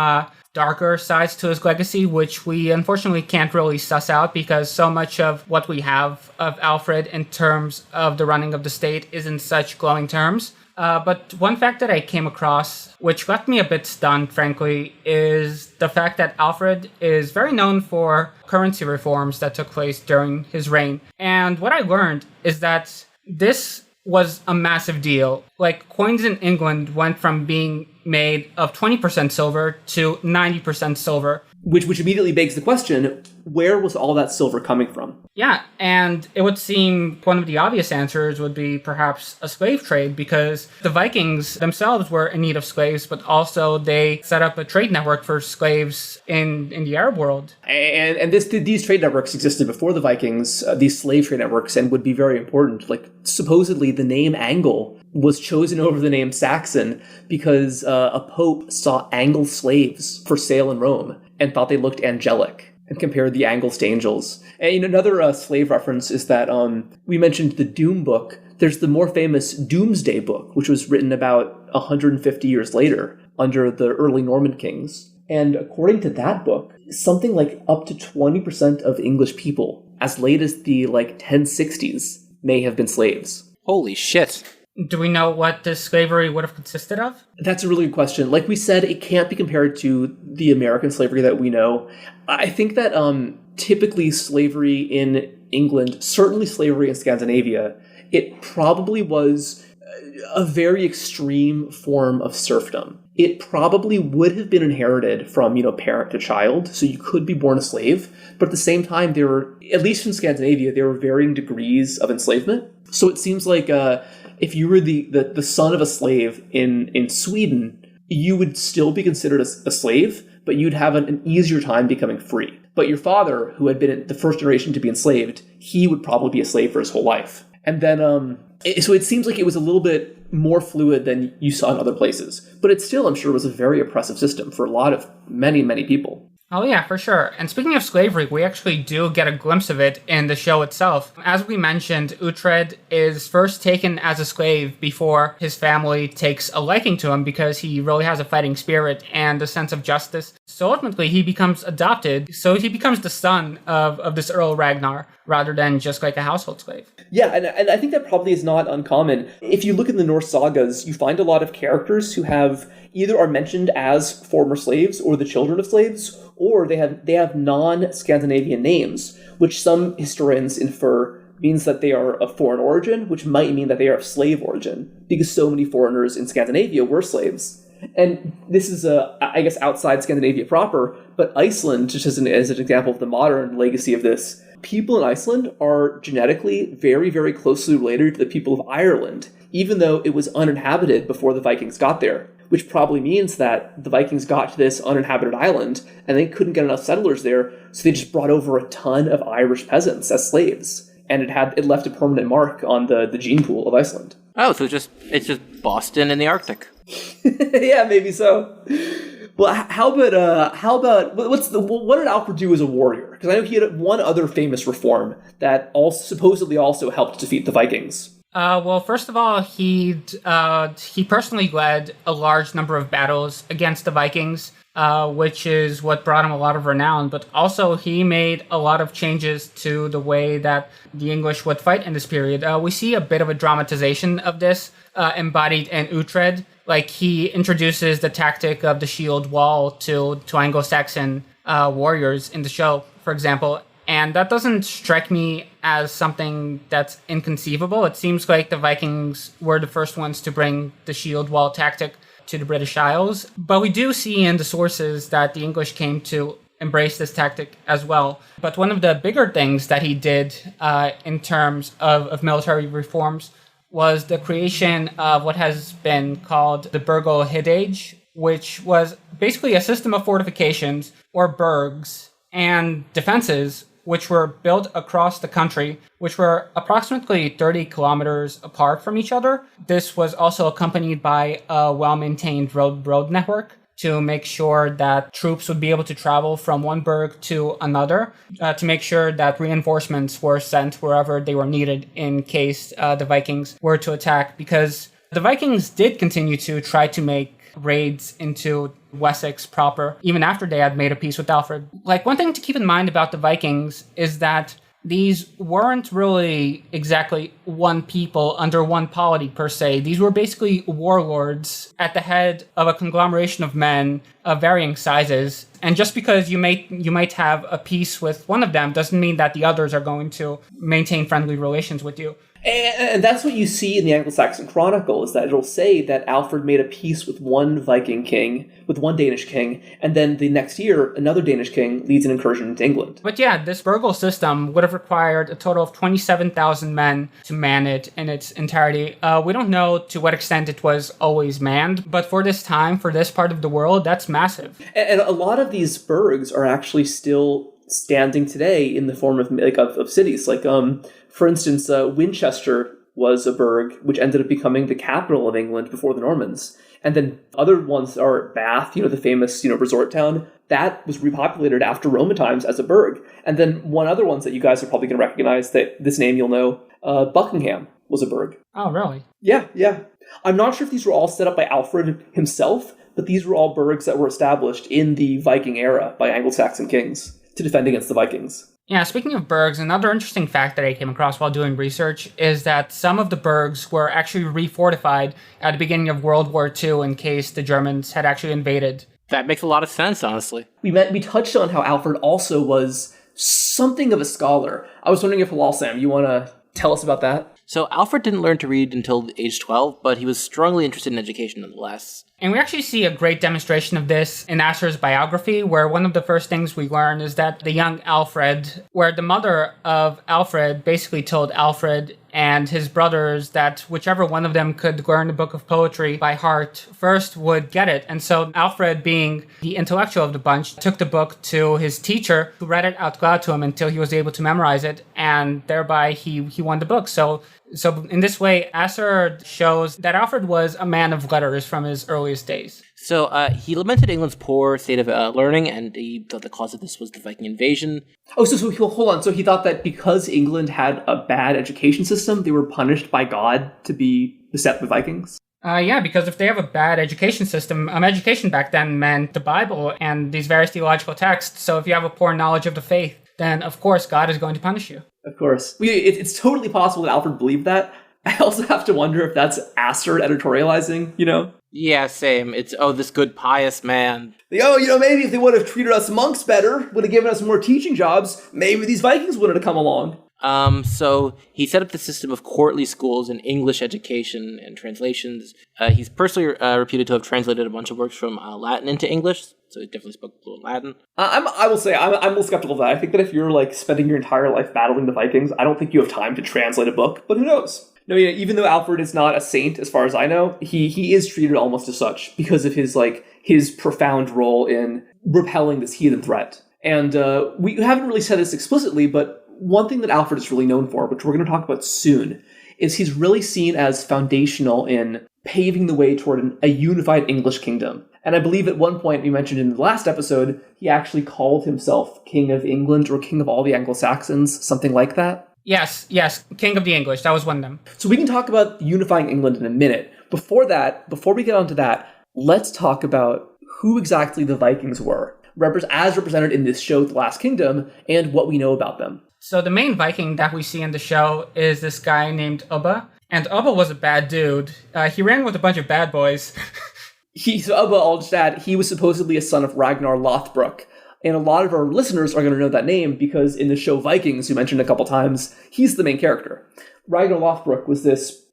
darker sides to his legacy, which we unfortunately can't really suss out because so much of what we have of Alfred in terms of the running of the state is in such glowing terms. But one fact that I came across, which left me a bit stunned, frankly, is the fact that Alfred is very known for currency reforms that took place during his reign. And what I learned is that this was a massive deal. Like, coins in England went from being made of 20% silver to 90% silver. Which immediately begs the question, where was all that silver coming from? Yeah, and it would seem one of the obvious answers would be perhaps a slave trade, because the Vikings themselves were in need of slaves, but also they set up a trade network for slaves in the Arab world. And these trade networks existed before the Vikings, these slave trade networks, and would be very important. Like, supposedly the name Angle was chosen over the name Saxon because a pope saw Angle slaves for sale in Rome and thought they looked angelic, and compared the Angles to angels. And another slave reference is that we mentioned the Doom Book. There's the more famous Doomsday Book, which was written about 150 years later under the early Norman kings. And according to that book, something like up to 20% of English people, as late as the 1060s, may have been slaves. Holy shit. Do we know what this slavery would have consisted of? That's a really good question. Like we said, it can't be compared to the American slavery that we know. I think that typically slavery in England, certainly slavery in Scandinavia, it probably was a very extreme form of serfdom. It probably would have been inherited from, parent to child, so you could be born a slave. But at the same time, there were, at least in Scandinavia, there were varying degrees of enslavement. So it seems like if you were the son of a slave in Sweden, you would still be considered a slave, but you'd have an easier time becoming free. But your father, who had been the first generation to be enslaved, he would probably be a slave for his whole life. And then, so it seems like it was a little bit more fluid than you saw in other places. But it still, I'm sure, was a very oppressive system for many, many people. Oh yeah, for sure. And speaking of slavery, we actually do get a glimpse of it in the show itself. As we mentioned, Uhtred is first taken as a slave before his family takes a liking to him because he really has a fighting spirit and a sense of justice. So ultimately, he becomes adopted. So he becomes the son of this Earl Ragnar rather than just like a household slave. Yeah, and I think that probably is not uncommon. If you look in the Norse sagas, you find a lot of characters who either are mentioned as former slaves or the children of slaves, or they have non-Scandinavian names, which some historians infer means that they are of foreign origin, which might mean that they are of slave origin, because so many foreigners in Scandinavia were slaves. And this is, I guess, outside Scandinavia proper, but Iceland, just as an example of the modern legacy of this, people in Iceland are genetically very, very closely related to the people of Ireland, even though it was uninhabited before the Vikings got there, which probably means that the Vikings got to this uninhabited island and they couldn't get enough settlers there, so they just brought over a ton of Irish peasants as slaves, and it left a permanent mark on the gene pool of Iceland. Oh, so it's just Boston in the Arctic. Yeah, maybe so. Well, what did Alfred do as a warrior? Because I know he had one other famous reform that supposedly also helped defeat the Vikings. Well, first of all, he personally led a large number of battles against the Vikings, which is what brought him a lot of renown. But also, he made a lot of changes to the way that the English would fight in this period. We see a bit of a dramatization of this embodied in Uhtred. Like, he introduces the tactic of the shield wall to Anglo-Saxon warriors in the show, for example. And that doesn't strike me as something that's inconceivable. It seems like the Vikings were the first ones to bring the shield wall tactic to the British Isles. But we do see in the sources that the English came to embrace this tactic as well. But one of the bigger things that he did in terms of military reforms was the creation of what has been called the Burgo Hidage, which was basically a system of fortifications or burgs and defenses which were built across the country, which were approximately 30 kilometers apart from each other. This was also accompanied by a well-maintained road network to make sure that troops would be able to travel from one burg to another, to make sure that reinforcements were sent wherever they were needed in case the Vikings were to attack, because the Vikings did continue to try to make raids into Wessex proper, even after they had made a peace with Alfred. Like, one thing to keep in mind about the Vikings is that these weren't really exactly one people under one polity per se. These were basically warlords at the head of a conglomeration of men of varying sizes. And just because you might have a peace with one of them doesn't mean that the others are going to maintain friendly relations with you. And that's what you see in the Anglo-Saxon Chronicle, is that it'll say that Alfred made a peace with one Viking king, with one Danish king, and then the next year, another Danish king leads an incursion into England. But yeah, this burgle system would have required a total of 27,000 men to man it in its entirety. We don't know to what extent it was always manned, but for this time, for this part of the world, that's massive. And a lot of these burgs are actually still standing today in the form of cities. Like, for instance, Winchester was a burg which ended up becoming the capital of England before the Normans. And then other ones are Bath, the famous, resort town. That was repopulated after Roman times as a burg. And then one other ones that you guys are probably going to recognize, that this name you'll know, Buckingham was a burg. Oh, really? Yeah. I'm not sure if these were all set up by Alfred himself, but these were all burgs that were established in the Viking era by Anglo-Saxon kings to defend against the Vikings. Yeah, speaking of burgs, another interesting fact that I came across while doing research is that some of the burgs were actually refortified at the beginning of World War II in case the Germans had actually invaded. That makes a lot of sense, honestly. We touched on how Alfred also was something of a scholar. I was wondering if Halal Sam, you want to tell us about that? So Alfred didn't learn to read until age 12, but he was strongly interested in education nonetheless. And we actually see a great demonstration of this in Asser's biography, where one of the first things we learn is that the young Alfred, where the mother of Alfred basically told Alfred and his brothers that whichever one of them could learn the book of poetry by heart first would get it. And so Alfred, being the intellectual of the bunch, took the book to his teacher, who read it out loud to him until he was able to memorize it, and thereby he won the book. So in this way, Asser shows that Alfred was a man of letters from his earliest days. So he lamented England's poor state of learning, and he thought the cause of this was the Viking invasion. Oh, so hold on. So he thought that because England had a bad education system, they were punished by God to be beset with Vikings? Yeah, because if they have a bad education system, education back then meant the Bible and these various theological texts. So if you have a poor knowledge of the faith, then of course God is going to punish you. Of course. It's totally possible that Alfred believed that. I also have to wonder if that's Asser editorializing, Yeah, same. It's, this good pious man. Maybe if they would have treated us monks better, would have given us more teaching jobs, maybe these Vikings wouldn't have come along. So he set up the system of courtly schools and English education and translations. He's personally reputed to have translated a bunch of works from Latin into English, so he definitely spoke fluent Latin. I will say, I'm a little skeptical of that. I think that if you're, spending your entire life battling the Vikings, I don't think you have time to translate a book, but who knows? No, even though Alfred is not a saint, as far as I know, he is treated almost as such because of his profound role in repelling this heathen threat. And we haven't really said this explicitly, but one thing that Alfred is really known for, which we're going to talk about soon, is he's really seen as foundational in paving the way toward a unified English kingdom. And I believe at one point, we mentioned in the last episode, he actually called himself King of England or King of all the Anglo-Saxons, something like that. Yes, King of the English. That was one of them. So we can talk about unifying England in a minute. Before we get onto that, let's talk about who exactly the Vikings were, as represented in this show, The Last Kingdom, and what we know about them. So the main Viking that we see in the show is this guy named Ubba. And Ubba was a bad dude. He ran with a bunch of bad boys. Ubba, I'll just add, he was supposedly a son of Ragnar Lothbrok. And a lot of our listeners are going to know that name because in the show Vikings, who mentioned a couple times, he's the main character. Ragnar Lothbrok was this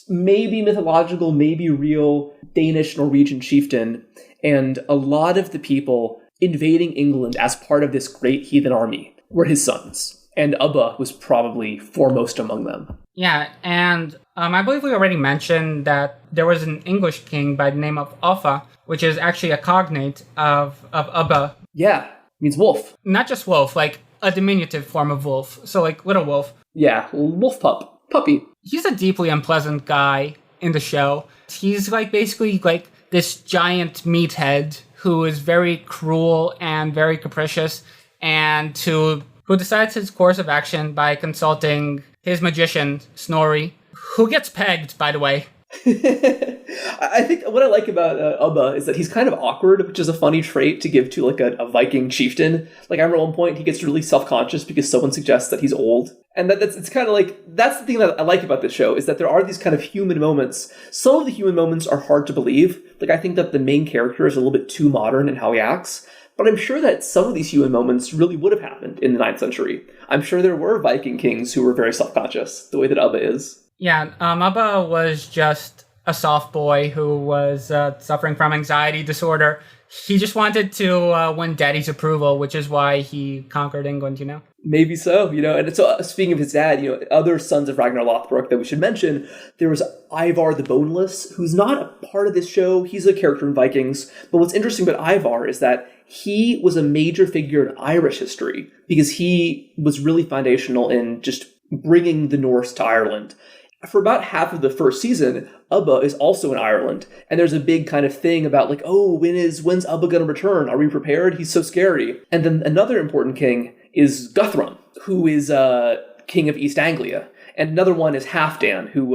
maybe mythological, maybe real Danish Norwegian chieftain, and a lot of the people invading England as part of this great heathen army were his sons. And Ubba was probably foremost among them. Yeah, and I believe we already mentioned that there was an English king by the name of Offa, which is actually a cognate of Ubba. Yeah, means wolf. Not just wolf, like a diminutive form of wolf. So like little wolf. Yeah, wolf puppy. He's a deeply unpleasant guy in the show. He's like basically like this giant meathead who is very cruel and very capricious, and who decides his course of action by consulting his magician, Snorri, who gets pegged, by the way. I think what I like about Ubba is that he's kind of awkward, which is a funny trait to give to like a Viking chieftain. Like I remember at one point he gets really self-conscious because someone suggests that he's old. And it's kind of like, that's the thing that I like about this show, is that there are these kind of human moments. Some of the human moments are hard to believe. Like I think that the main character is a little bit too modern in how he acts. But I'm sure that some of these human moments really would have happened in the 9th century. I'm sure there were Viking kings who were very self-conscious, the way that Ubba is. Yeah, Ubba was just a soft boy who was suffering from anxiety disorder. He just wanted to win daddy's approval, which is why he conquered England, you know? Maybe so, and so speaking of his dad, other sons of Ragnar Lothbrok that we should mention, there was Ivar the Boneless, who's not a part of this show. He's a character in Vikings. But what's interesting about Ivar is that he was a major figure in Irish history because he was really foundational in just bringing the Norse to Ireland. For about half of the first season, Ubba is also in Ireland. And there's a big kind of thing about like, when's Ubba going to return? Are we prepared? He's so scary. And then another important king is Guthrum, who is king of East Anglia. And another one is Halfdan, who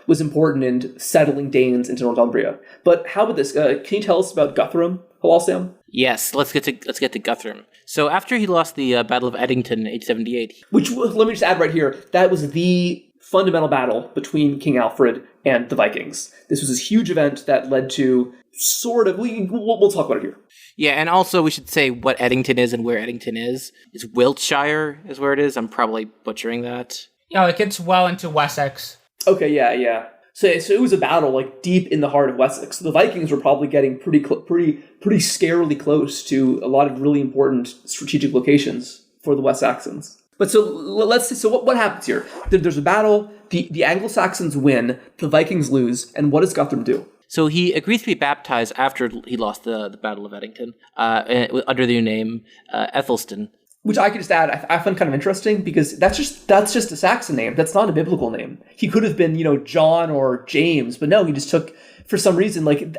was important in settling Danes into Northumbria. But how about this? Can you tell us about Guthrum, Sam? Yes, let's get to Guthrum. So after he lost the Battle of Edington in 878... Which, let me just add right here, that was the fundamental battle between King Alfred and the Vikings. This was this huge event that led to we'll talk about it here. Yeah, and also we should say what Edington is and where Edington is. It's Wiltshire is where it is. I'm probably butchering that. Yeah, like it's well into Wessex. Okay, yeah. So it was a battle like deep in the heart of Wessex. So the Vikings were probably getting pretty scarily close to a lot of really important strategic locations for the West Saxons. But so let's see. So what happens here? There's a battle. The Anglo-Saxons win. The Vikings lose. And what does Guthrum do? So he agrees to be baptized after he lost the Battle of Edington under the new name Ethelstan. Which I could just add, I find kind of interesting because that's just a Saxon name. That's not a biblical name. He could have been, John or James, but no, he just took, for some reason, like,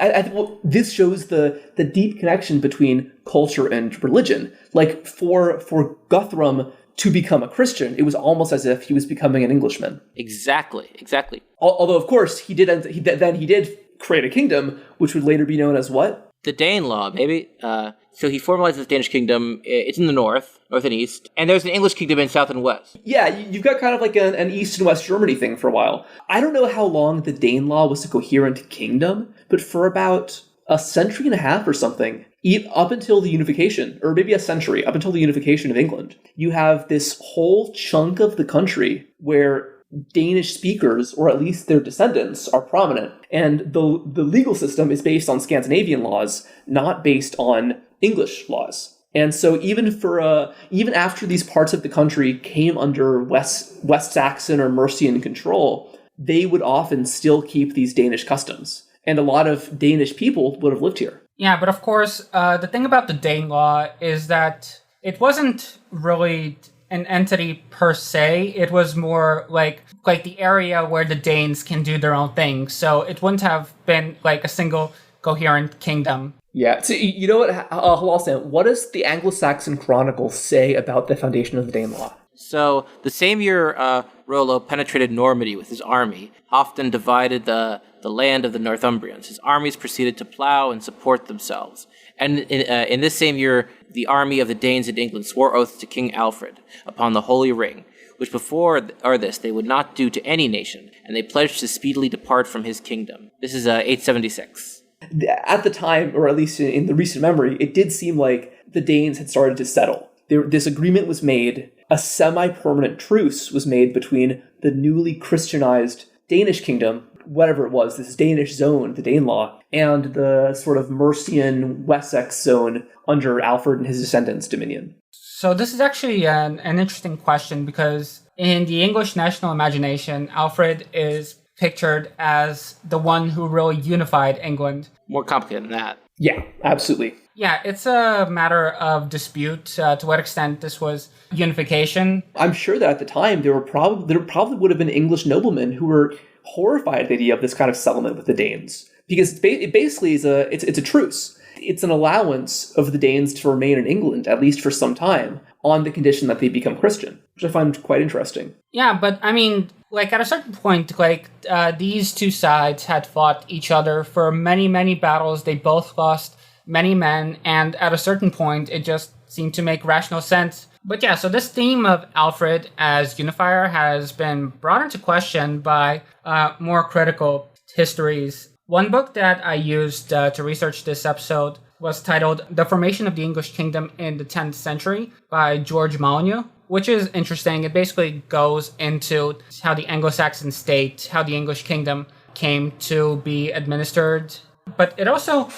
this shows the deep connection between culture and religion. Like, for Guthrum to become a Christian, it was almost as if he was becoming an Englishman. Exactly. Although, of course, he did create a kingdom, which would later be known as what? The Danelaw, baby. So he formalizes the Danish kingdom. It's in the north and east. And there's an English kingdom in south and west. Yeah, you've got kind of like an East and West Germany thing for a while. I don't know how long the Danelaw was a coherent kingdom, but for about a century and a half or something, up until the unification, or maybe a century, up until the unification of England, you have this whole chunk of the country where Danish speakers, or at least their descendants, are prominent. And the legal system is based on Scandinavian laws, not based on English laws. And so even after these parts of the country came under West Saxon or Mercian control, they would often still keep these Danish customs. And a lot of Danish people would have lived here. Yeah, but of course, the thing about the Danelaw is that it wasn't really an entity per se. It was more like the area where the Danes can do their own thing. So it wouldn't have been like a single coherent kingdom. Yeah. So you know what, Halasan, what does the Anglo-Saxon Chronicle say about the foundation of the Danelaw? So the same year Rollo penetrated Normandy with his army, often divided the land of the Northumbrians. His armies proceeded to plough and support themselves. And in this same year, the army of the Danes in England swore oaths to King Alfred upon the Holy Ring, which before this they would not do to any nation, and they pledged to speedily depart from his kingdom. This is 876. At the time, or at least in the recent memory, it did seem like the Danes had started to settle. This agreement was made, a semi-permanent truce was made between the newly Christianized Danish kingdom, whatever it was, this Danish zone, the Danelaw, and the sort of Mercian Wessex zone under Alfred and his descendants' dominion. So this is actually an interesting question, because in the English national imagination, Alfred is pictured as the one who really unified England. More complicated than that. Yeah, absolutely. Yeah, it's a matter of dispute to what extent this was unification. I'm sure that at the time there probably would have been English noblemen who were horrified at the idea of this kind of settlement with the Danes, because it basically is it's a truce. It's an allowance of the Danes to remain in England, at least for some time, on the condition that they become Christian, which I find quite interesting. Yeah, but I mean, like at a certain point, these two sides had fought each other for many, many battles. They both lost many men, and at a certain point, it just seemed to make rational sense. But yeah, so this theme of Alfred as unifier has been brought into question by more critical histories. One book that I used to research this episode was titled The Formation of the English Kingdom in the 10th Century by George Molyneux, which is interesting. It basically goes into how the Anglo-Saxon state, how the English kingdom came to be administered. But it also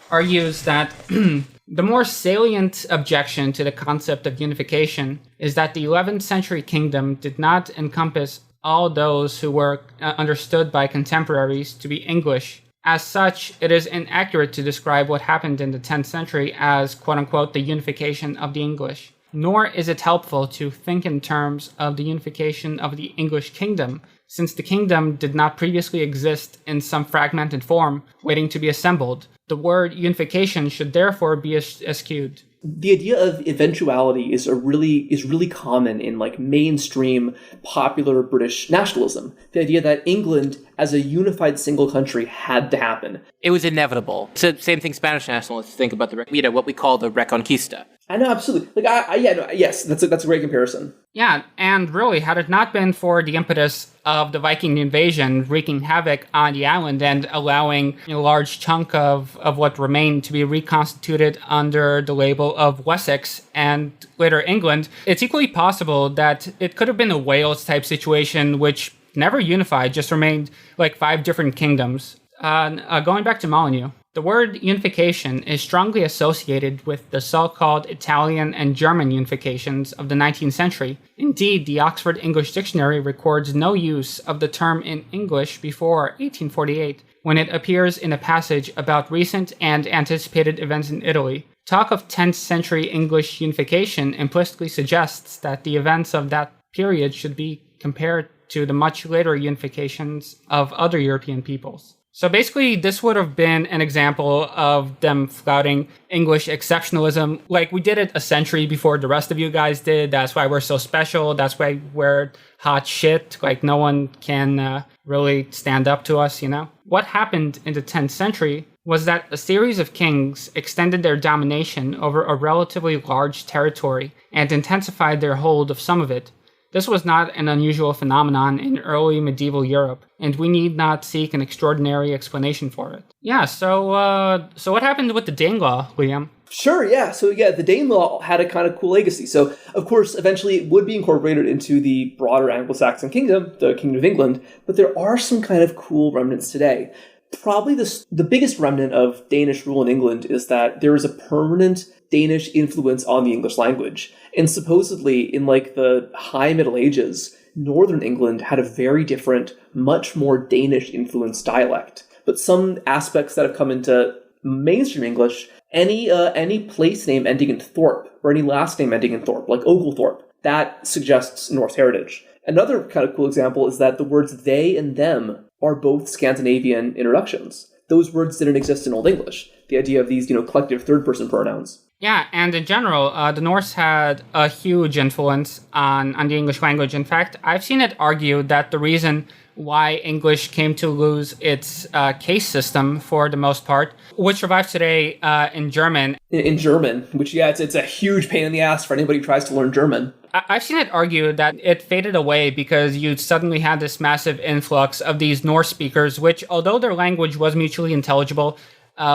argues that the more salient objection to the concept of unification is that the 11th century kingdom did not encompass all those who were understood by contemporaries to be English. As such, it is inaccurate to describe what happened in the 10th century as, quote-unquote, the unification of the English. Nor is it helpful to think in terms of the unification of the English kingdom, since the kingdom did not previously exist in some fragmented form, waiting to be assembled. The word unification should therefore be eschewed. The idea of eventuality is really common in like mainstream popular British nationalism. The idea that England as a unified single country had to happen. It was inevitable. So same thing Spanish nationalists think about what we call the Reconquista. I know, absolutely. Yes, that's a great comparison. Yeah, and really, had it not been for the impetus of the Viking invasion wreaking havoc on the island and allowing a large chunk of what remained to be reconstituted under the label of Wessex and later England, it's equally possible that it could have been a Wales-type situation which never unified, just remained like 5 different kingdoms. Going back to Molyneux, the word unification is strongly associated with the so-called Italian and German unifications of the 19th century. Indeed, the Oxford English Dictionary records no use of the term in English before 1848, when it appears in a passage about recent and anticipated events in Italy. Talk of 10th century English unification implicitly suggests that the events of that period should be compared to the much later unifications of other European peoples. So basically, this would have been an example of them flouting English exceptionalism. Like, we did it a century before the rest of you guys did. That's why we're so special. That's why we're hot shit. Like, no one can really stand up to us, you know? What happened in the 10th century was that a series of kings extended their domination over a relatively large territory and intensified their hold of some of it. This was not an unusual phenomenon in early medieval Europe, and we need not seek an extraordinary explanation for it. Yeah, so what happened with the Danelaw, Liam? Sure, yeah. So yeah, the Danelaw had a kind of cool legacy. So, of course, eventually it would be incorporated into the broader Anglo-Saxon kingdom, the Kingdom of England, but there are some kind of cool remnants today. Probably the biggest remnant of Danish rule in England is that there is a permanent Danish influence on the English language. And supposedly, in like the High Middle Ages, Northern England had a very different, much more Danish-influenced dialect. But some aspects that have come into mainstream English, any place name ending in Thorpe, or any last name ending in Thorpe, like Oglethorpe, that suggests Norse heritage. Another kind of cool example is that the words they and them are both Scandinavian introductions. Those words didn't exist in Old English. The idea of these, collective third-person pronouns. Yeah, and in general, the Norse had a huge influence on the English language. In fact, I've seen it argued that the reason why English came to lose its case system for the most part, which survives today in German. In German, which, it's a huge pain in the ass for anybody who tries to learn German. I've seen it argued that it faded away because you suddenly had this massive influx of these Norse speakers, which, although their language was mutually intelligible,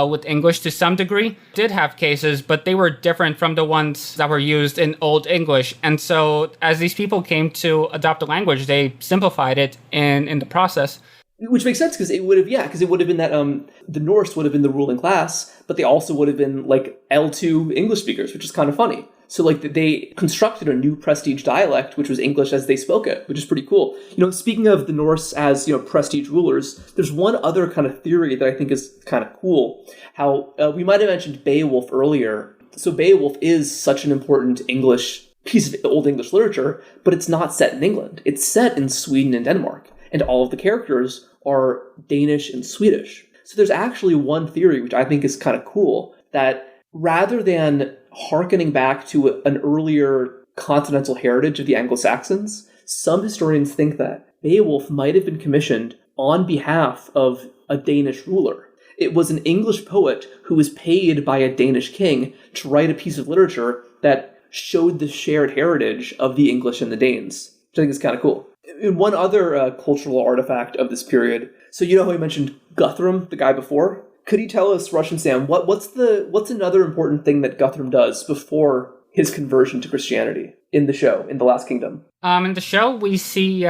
with English to some degree, did have cases, but they were different from the ones that were used in Old English. And so as these people came to adopt the language, they simplified it in the process. Which makes sense because it would have been that the Norse would have been the ruling class, but they also would have been like L2 English speakers, which is kind of funny. So they constructed a new prestige dialect, which was English as they spoke it, which is pretty cool. Speaking of the Norse as, prestige rulers, there's one other kind of theory that I think is kind of cool. How we might have mentioned Beowulf earlier. So Beowulf is such an important English piece of Old English literature, but it's not set in England. It's set in Sweden and Denmark, and all of the characters are Danish and Swedish. So there's actually one theory, which I think is kind of cool, that rather than hearkening back to an earlier continental heritage of the Anglo-Saxons, some historians think that Beowulf might have been commissioned on behalf of a Danish ruler. It was an English poet who was paid by a Danish king to write a piece of literature that showed the shared heritage of the English and the Danes, which I think is kind of cool. And one other cultural artifact of this period, so how I mentioned Guthrum, the guy before? Could you tell us, Russian Sam, what's another important thing that Guthrum does before his conversion to Christianity in the show, in The Last Kingdom? In the show, we see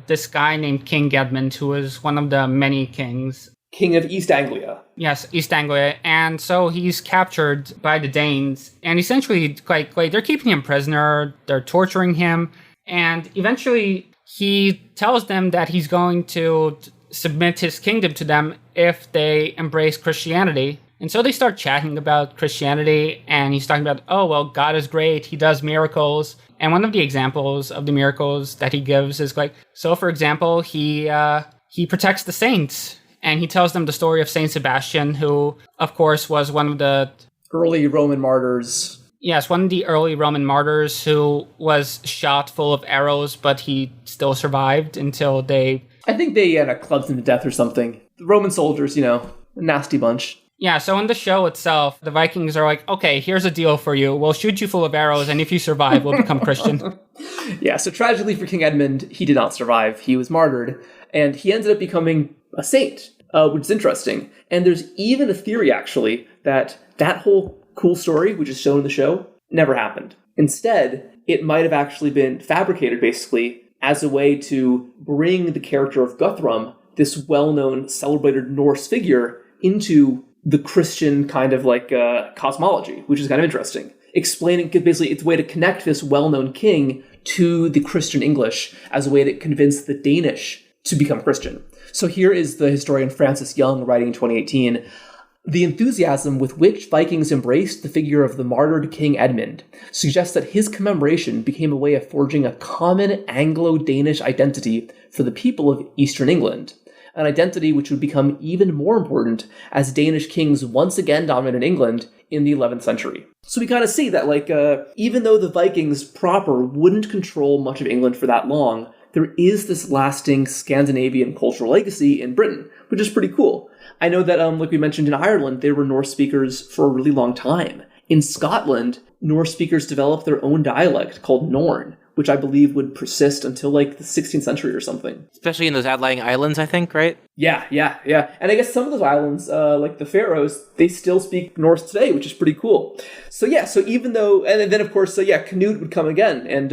this guy named King Edmund, who is one of the many kings. King of East Anglia. Yes, East Anglia. And so he's captured by the Danes. And essentially, like they're keeping him prisoner, they're torturing him. And eventually, he tells them that he's going to submit his kingdom to them if they embrace Christianity. And so they start chatting about Christianity, and he's talking about, oh, well, God is great, he does miracles. And one of the examples of the miracles that he gives is so for example, he protects the saints, and he tells them the story of Saint Sebastian, who, of course, was one of the early Roman martyrs. Yes, one of the early Roman martyrs who was shot full of arrows, but he still survived until I think they clubbed him to death or something. The Roman soldiers, a nasty bunch. Yeah, so in the show itself, the Vikings are like, okay, here's a deal for you. We'll shoot you full of arrows, and if you survive, we'll become Christian. Yeah, so tragically for King Edmund, he did not survive. He was martyred, and he ended up becoming a saint, which is interesting. And there's even a theory, actually, that whole cool story, which is shown in the show, never happened. Instead, it might have actually been fabricated, basically, as a way to bring the character of Guthrum, this well-known, celebrated Norse figure, into the Christian kind of cosmology, which is kind of interesting. Explaining, basically, it's a way to connect this well-known king to the Christian English as a way to convince the Danish to become Christian. So here is the historian Francis Young writing in 2018, the enthusiasm with which Vikings embraced the figure of the martyred King Edmund suggests that his commemoration became a way of forging a common Anglo-Danish identity for the people of Eastern England, an identity which would become even more important as Danish kings once again dominated England in the 11th century. So we kind of see that, even though the Vikings proper wouldn't control much of England for that long, there is this lasting Scandinavian cultural legacy in Britain, which is pretty cool. I know that, like we mentioned in Ireland, there were Norse speakers for a really long time. In Scotland, Norse speakers developed their own dialect called Norn, which I believe would persist until the 16th century or something. Especially in those outlying islands, I think, right? Yeah. And I guess some of those islands, like the Faroes, they still speak Norse today, which is pretty cool. So even though, and then of course, Canute would come again, and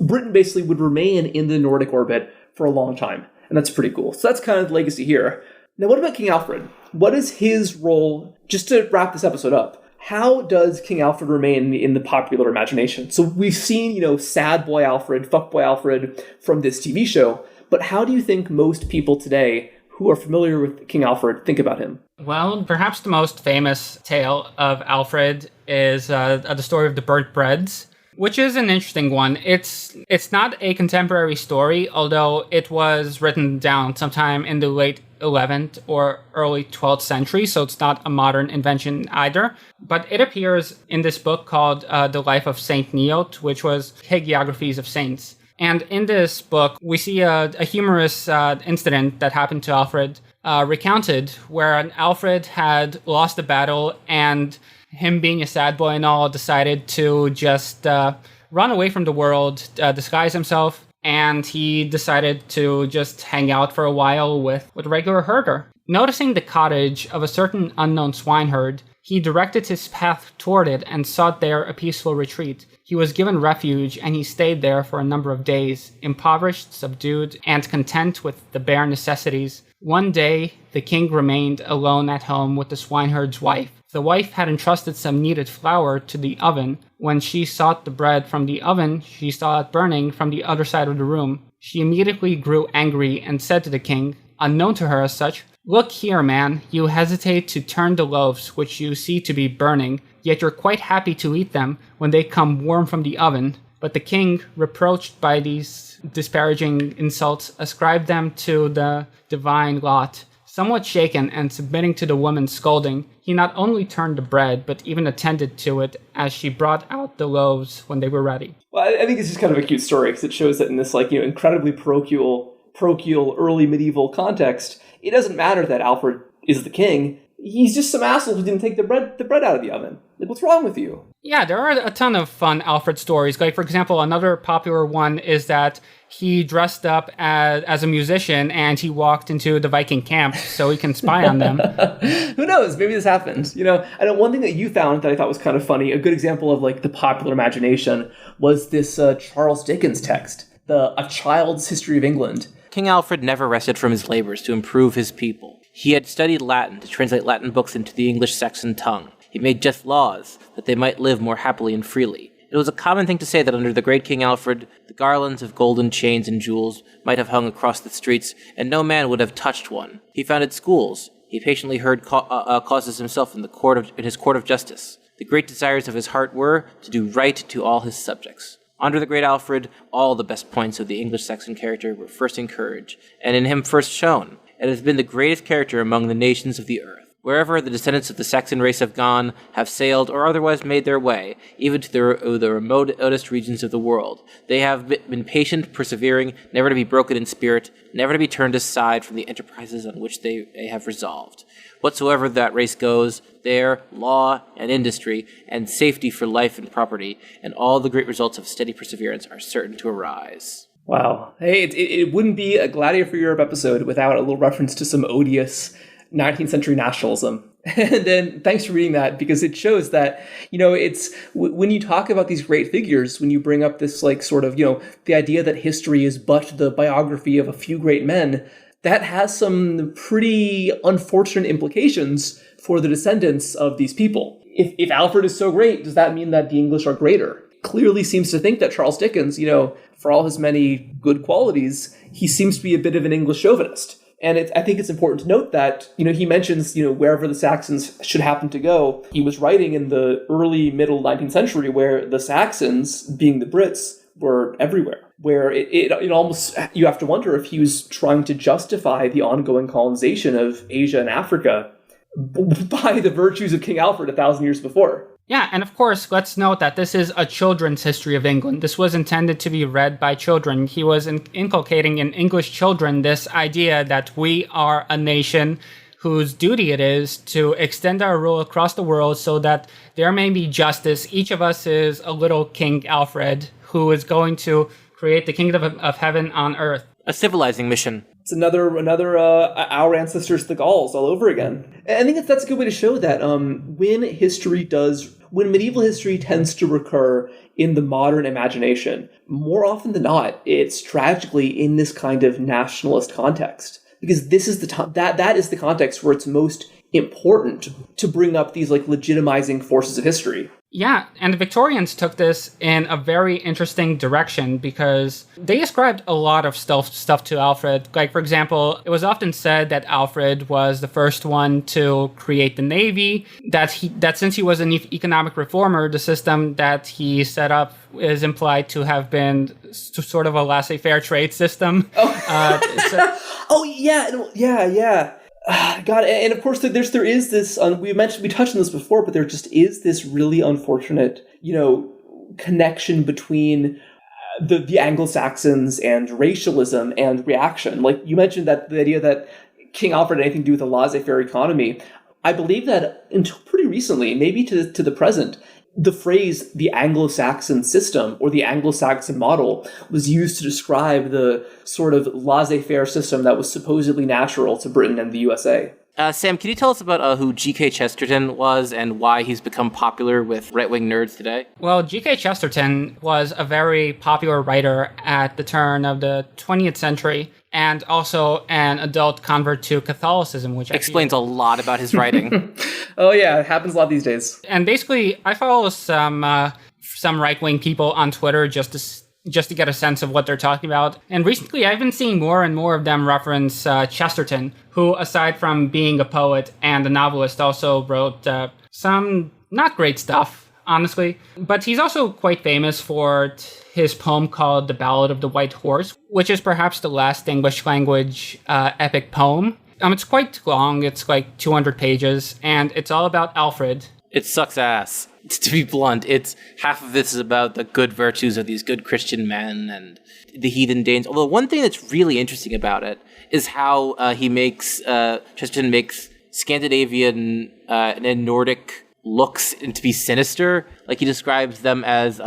Britain basically would remain in the Nordic orbit for a long time. And that's pretty cool. So that's kind of the legacy here. Now, what about King Alfred? What is his role, just to wrap this episode up? How does King Alfred remain in the popular imagination? So we've seen, sad boy Alfred, fuckboy Alfred from this TV show, but how do you think most people today who are familiar with King Alfred think about him? Well, perhaps the most famous tale of Alfred is the story of the burnt breads. which is an interesting one. It's not a contemporary story, although it was written down sometime in the late 11th or early 12th century, so it's not a modern invention either. But it appears in this book called The Life of Saint Neot, which was hagiographies of saints. And in this book, we see a humorous incident that happened to Alfred recounted, where Alfred had lost a battle, and him being a sad boy and all, decided to just run away from the world, disguise himself, and he decided to just hang out for a while with a regular herder. Noticing the cottage of a certain unknown swineherd, he directed his path toward it and sought there a peaceful retreat. He was given refuge, and he stayed there for a number of days, impoverished, subdued, and content with the bare necessities. One day, the king remained alone at home with the swineherd's wife. The wife had entrusted some kneaded flour to the oven. When she sought the bread from the oven, she saw it burning from the other side of the room. She immediately grew angry and said to the king, unknown to her as such, "Look here, man, you hesitate to turn the loaves which you see to be burning, yet you're quite happy to eat them when they come warm from the oven." But the king, reproached by these disparaging insults, ascribed them to the divine lot. Somewhat shaken and submitting to the woman's scolding, he not only turned the bread, but even attended to it as she brought out the loaves when they were ready. Well, I think it's just kind of a cute story, because it shows that in this, incredibly parochial early medieval context, it doesn't matter that Alfred is the king. He's just some asshole who didn't take the bread out of the oven. What's wrong with you? Yeah, there are a ton of fun Alfred stories. For example, another popular one is that he dressed up as a musician and he walked into the Viking camp so he can spy on them. Who knows? Maybe this happened. I know one thing that you found that I thought was kind of funny, a good example of the popular imagination, was this Charles Dickens text, A Child's History of England. King Alfred never rested from his labors to improve his people. He had studied Latin to translate Latin books into the English-Saxon tongue. He made just laws that they might live more happily and freely. It was a common thing to say that under the great King Alfred, the garlands of golden chains and jewels might have hung across the streets, and no man would have touched one. He founded schools. He patiently heard causes himself in his court of justice. The great desires of his heart were to do right to all his subjects. Under the great Alfred, all the best points of the English-Saxon character were first encouraged, and in him first shown. It has been the greatest character among the nations of the earth. Wherever the descendants of the Saxon race have gone, have sailed, or otherwise made their way, even to the remotest regions of the world, they have been patient, persevering, never to be broken in spirit, never to be turned aside from the enterprises on which they have resolved. Whatsoever that race goes, there law and industry and safety for life and property, and all the great results of steady perseverance are certain to arise. Wow. Hey, it wouldn't be a Gladiator for Europe episode without a little reference to some odious 19th century nationalism. And then thanks for reading that, because it shows that, it's when you talk about these great figures, when you bring up this the idea that history is but the biography of a few great men, that has some pretty unfortunate implications for the descendants of these people. If Alfred is so great, does that mean that the English are greater? Clearly seems to think that Charles Dickens, for all his many good qualities, he seems to be a bit of an English chauvinist. And I think it's important to note that, he mentions, wherever the Saxons should happen to go. He was writing in the early, middle 19th century where the Saxons, being the Brits, were everywhere. Where it almost, you have to wonder if he was trying to justify the ongoing colonization of Asia and Africa by the virtues of King Alfred 1,000 years before. Yeah, and of course, let's note that this is a children's history of England. This was intended to be read by children. He was inculcating in English children this idea that we are a nation whose duty it is to extend our rule across the world so that there may be justice. Each of us is a little King Alfred who is going to create the kingdom of heaven on earth. A civilizing mission. It's another our ancestors, the Gauls, all over again. And I think that's a good way to show that when medieval history tends to recur in the modern imagination, more often than not, it's tragically in this kind of nationalist context. Because this is that is the context where it's most important to bring up these like legitimizing forces of history. Yeah, and the Victorians took this in a very interesting direction because they ascribed a lot of stuff to Alfred. Like, for example, it was often said that Alfred was the first one to create the Navy, that since he was an economic reformer, the system that he set up is implied to have been sort of a laissez-faire trade system. Oh, yeah. God, and of course, there is this. We touched on this before, but there just is this really unfortunate, connection between the Anglo-Saxons and racialism and reaction. Like you mentioned, that the idea that King Alfred had anything to do with a laissez-faire economy. I believe that until pretty recently, maybe to the present, the phrase the Anglo-Saxon system or the Anglo-Saxon model was used to describe the sort of laissez-faire system that was supposedly natural to Britain and the USA. Sam, can you tell us about who G.K. Chesterton was and why he's become popular with right-wing nerds today? Well, G.K. Chesterton was a very popular writer at the turn of the 20th century and also an adult convert to Catholicism, which explains a lot about his writing. Oh yeah, it happens a lot these days. And basically, I follow some right-wing people on Twitter just to get a sense of what they're talking about. And recently, I've been seeing more and more of them reference Chesterton, who, aside from being a poet and a novelist, also wrote some not great stuff, honestly. But he's also quite famous for his poem called The Ballad of the White Horse, which is perhaps the last English language epic poem. It's quite long. It's like 200 pages, and it's all about Alfred. It sucks ass. To be blunt, it's half of this is about the good virtues of these good Christian men and the heathen Danes. Although one thing that's really interesting about it is how Chesterton makes Scandinavian and Nordic looks to be sinister. Like he describes them as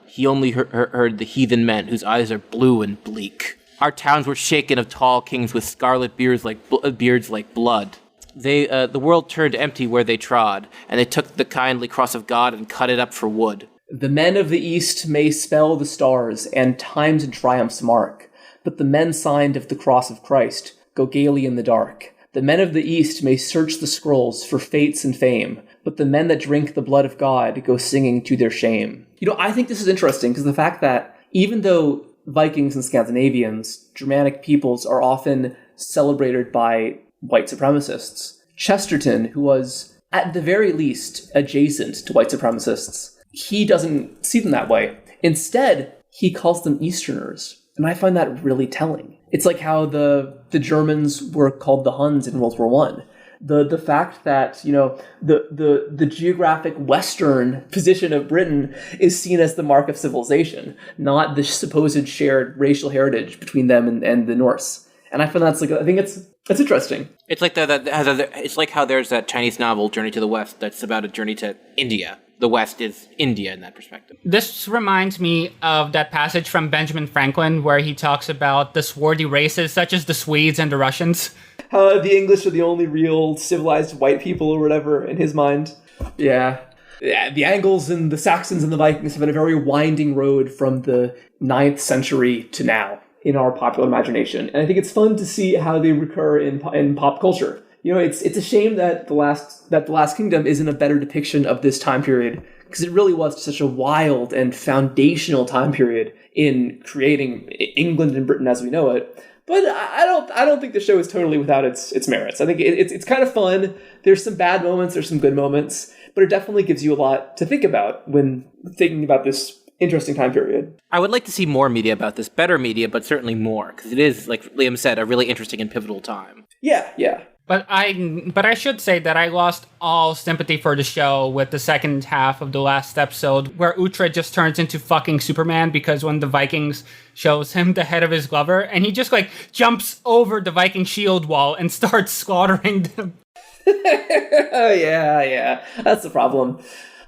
he only heard the heathen men whose eyes are blue and bleak. Our towns were shaken of tall kings with scarlet beards like blood. The world turned empty where they trod, and they took the kindly cross of God and cut it up for wood. The men of the East may spell the stars, and times and triumphs mark, but the men signed of the cross of Christ go gaily in the dark. The men of the East may search the scrolls for fates and fame, but the men that drink the blood of God go singing to their shame. I think this is interesting, because the fact that even though Vikings and Scandinavians, Germanic peoples, are often celebrated by white supremacists, Chesterton, who was at the very least adjacent to white supremacists, he doesn't see them that way. Instead, he calls them Easterners. And I find that really telling. It's like how the Germans were called the Huns in World War I. The fact that, the geographic western position of Britain is seen as the mark of civilization, not the supposed shared racial heritage between them and the Norse. And I find that's interesting. It's like it's like how there's that Chinese novel Journey to the West that's about a journey to India. The West is India in that perspective. This reminds me of that passage from Benjamin Franklin where he talks about the swarthy races such as the Swedes and the Russians. How the English are the only real civilized white people or whatever in his mind. Yeah, the Angles and the Saxons and the Vikings have been a very winding road from the 9th century to now in our popular imagination. And I think it's fun to see how they recur in pop culture. It's a shame that the Last Kingdom isn't a better depiction of this time period, because it really was such a wild and foundational time period in creating England and Britain as we know it. But I don't think the show is totally without its merits. I think it's kind of fun. There's some bad moments, there's some good moments, but it definitely gives you a lot to think about when thinking about this interesting time period. I would like to see more media about this, better media, but certainly more, because it is, like Liam said, a really interesting and pivotal time. Yeah. But I should say that I lost all sympathy for the show with the second half of the last episode, where Uhtred just turns into fucking Superman because when the Vikings shows him the head of his lover, and he just jumps over the Viking shield wall and starts slaughtering them. Yeah, that's the problem.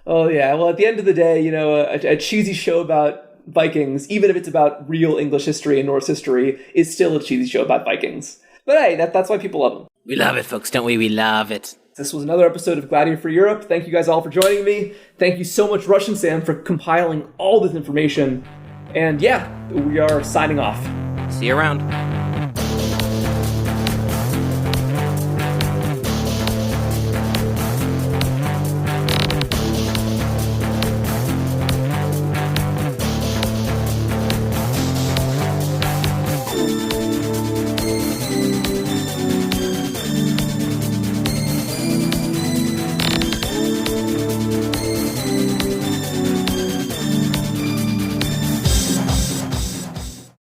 Oh yeah, well at the end of the day, a cheesy show about Vikings, even if it's about real English history and Norse history, is still a cheesy show about Vikings. But hey, that's why people love them. We love it, folks, don't we? We love it. This was another episode of Gladiator for Europe. Thank you guys all for joining me. Thank you so much, Russian Sam, for compiling all this information. And yeah, we are signing off. See you around.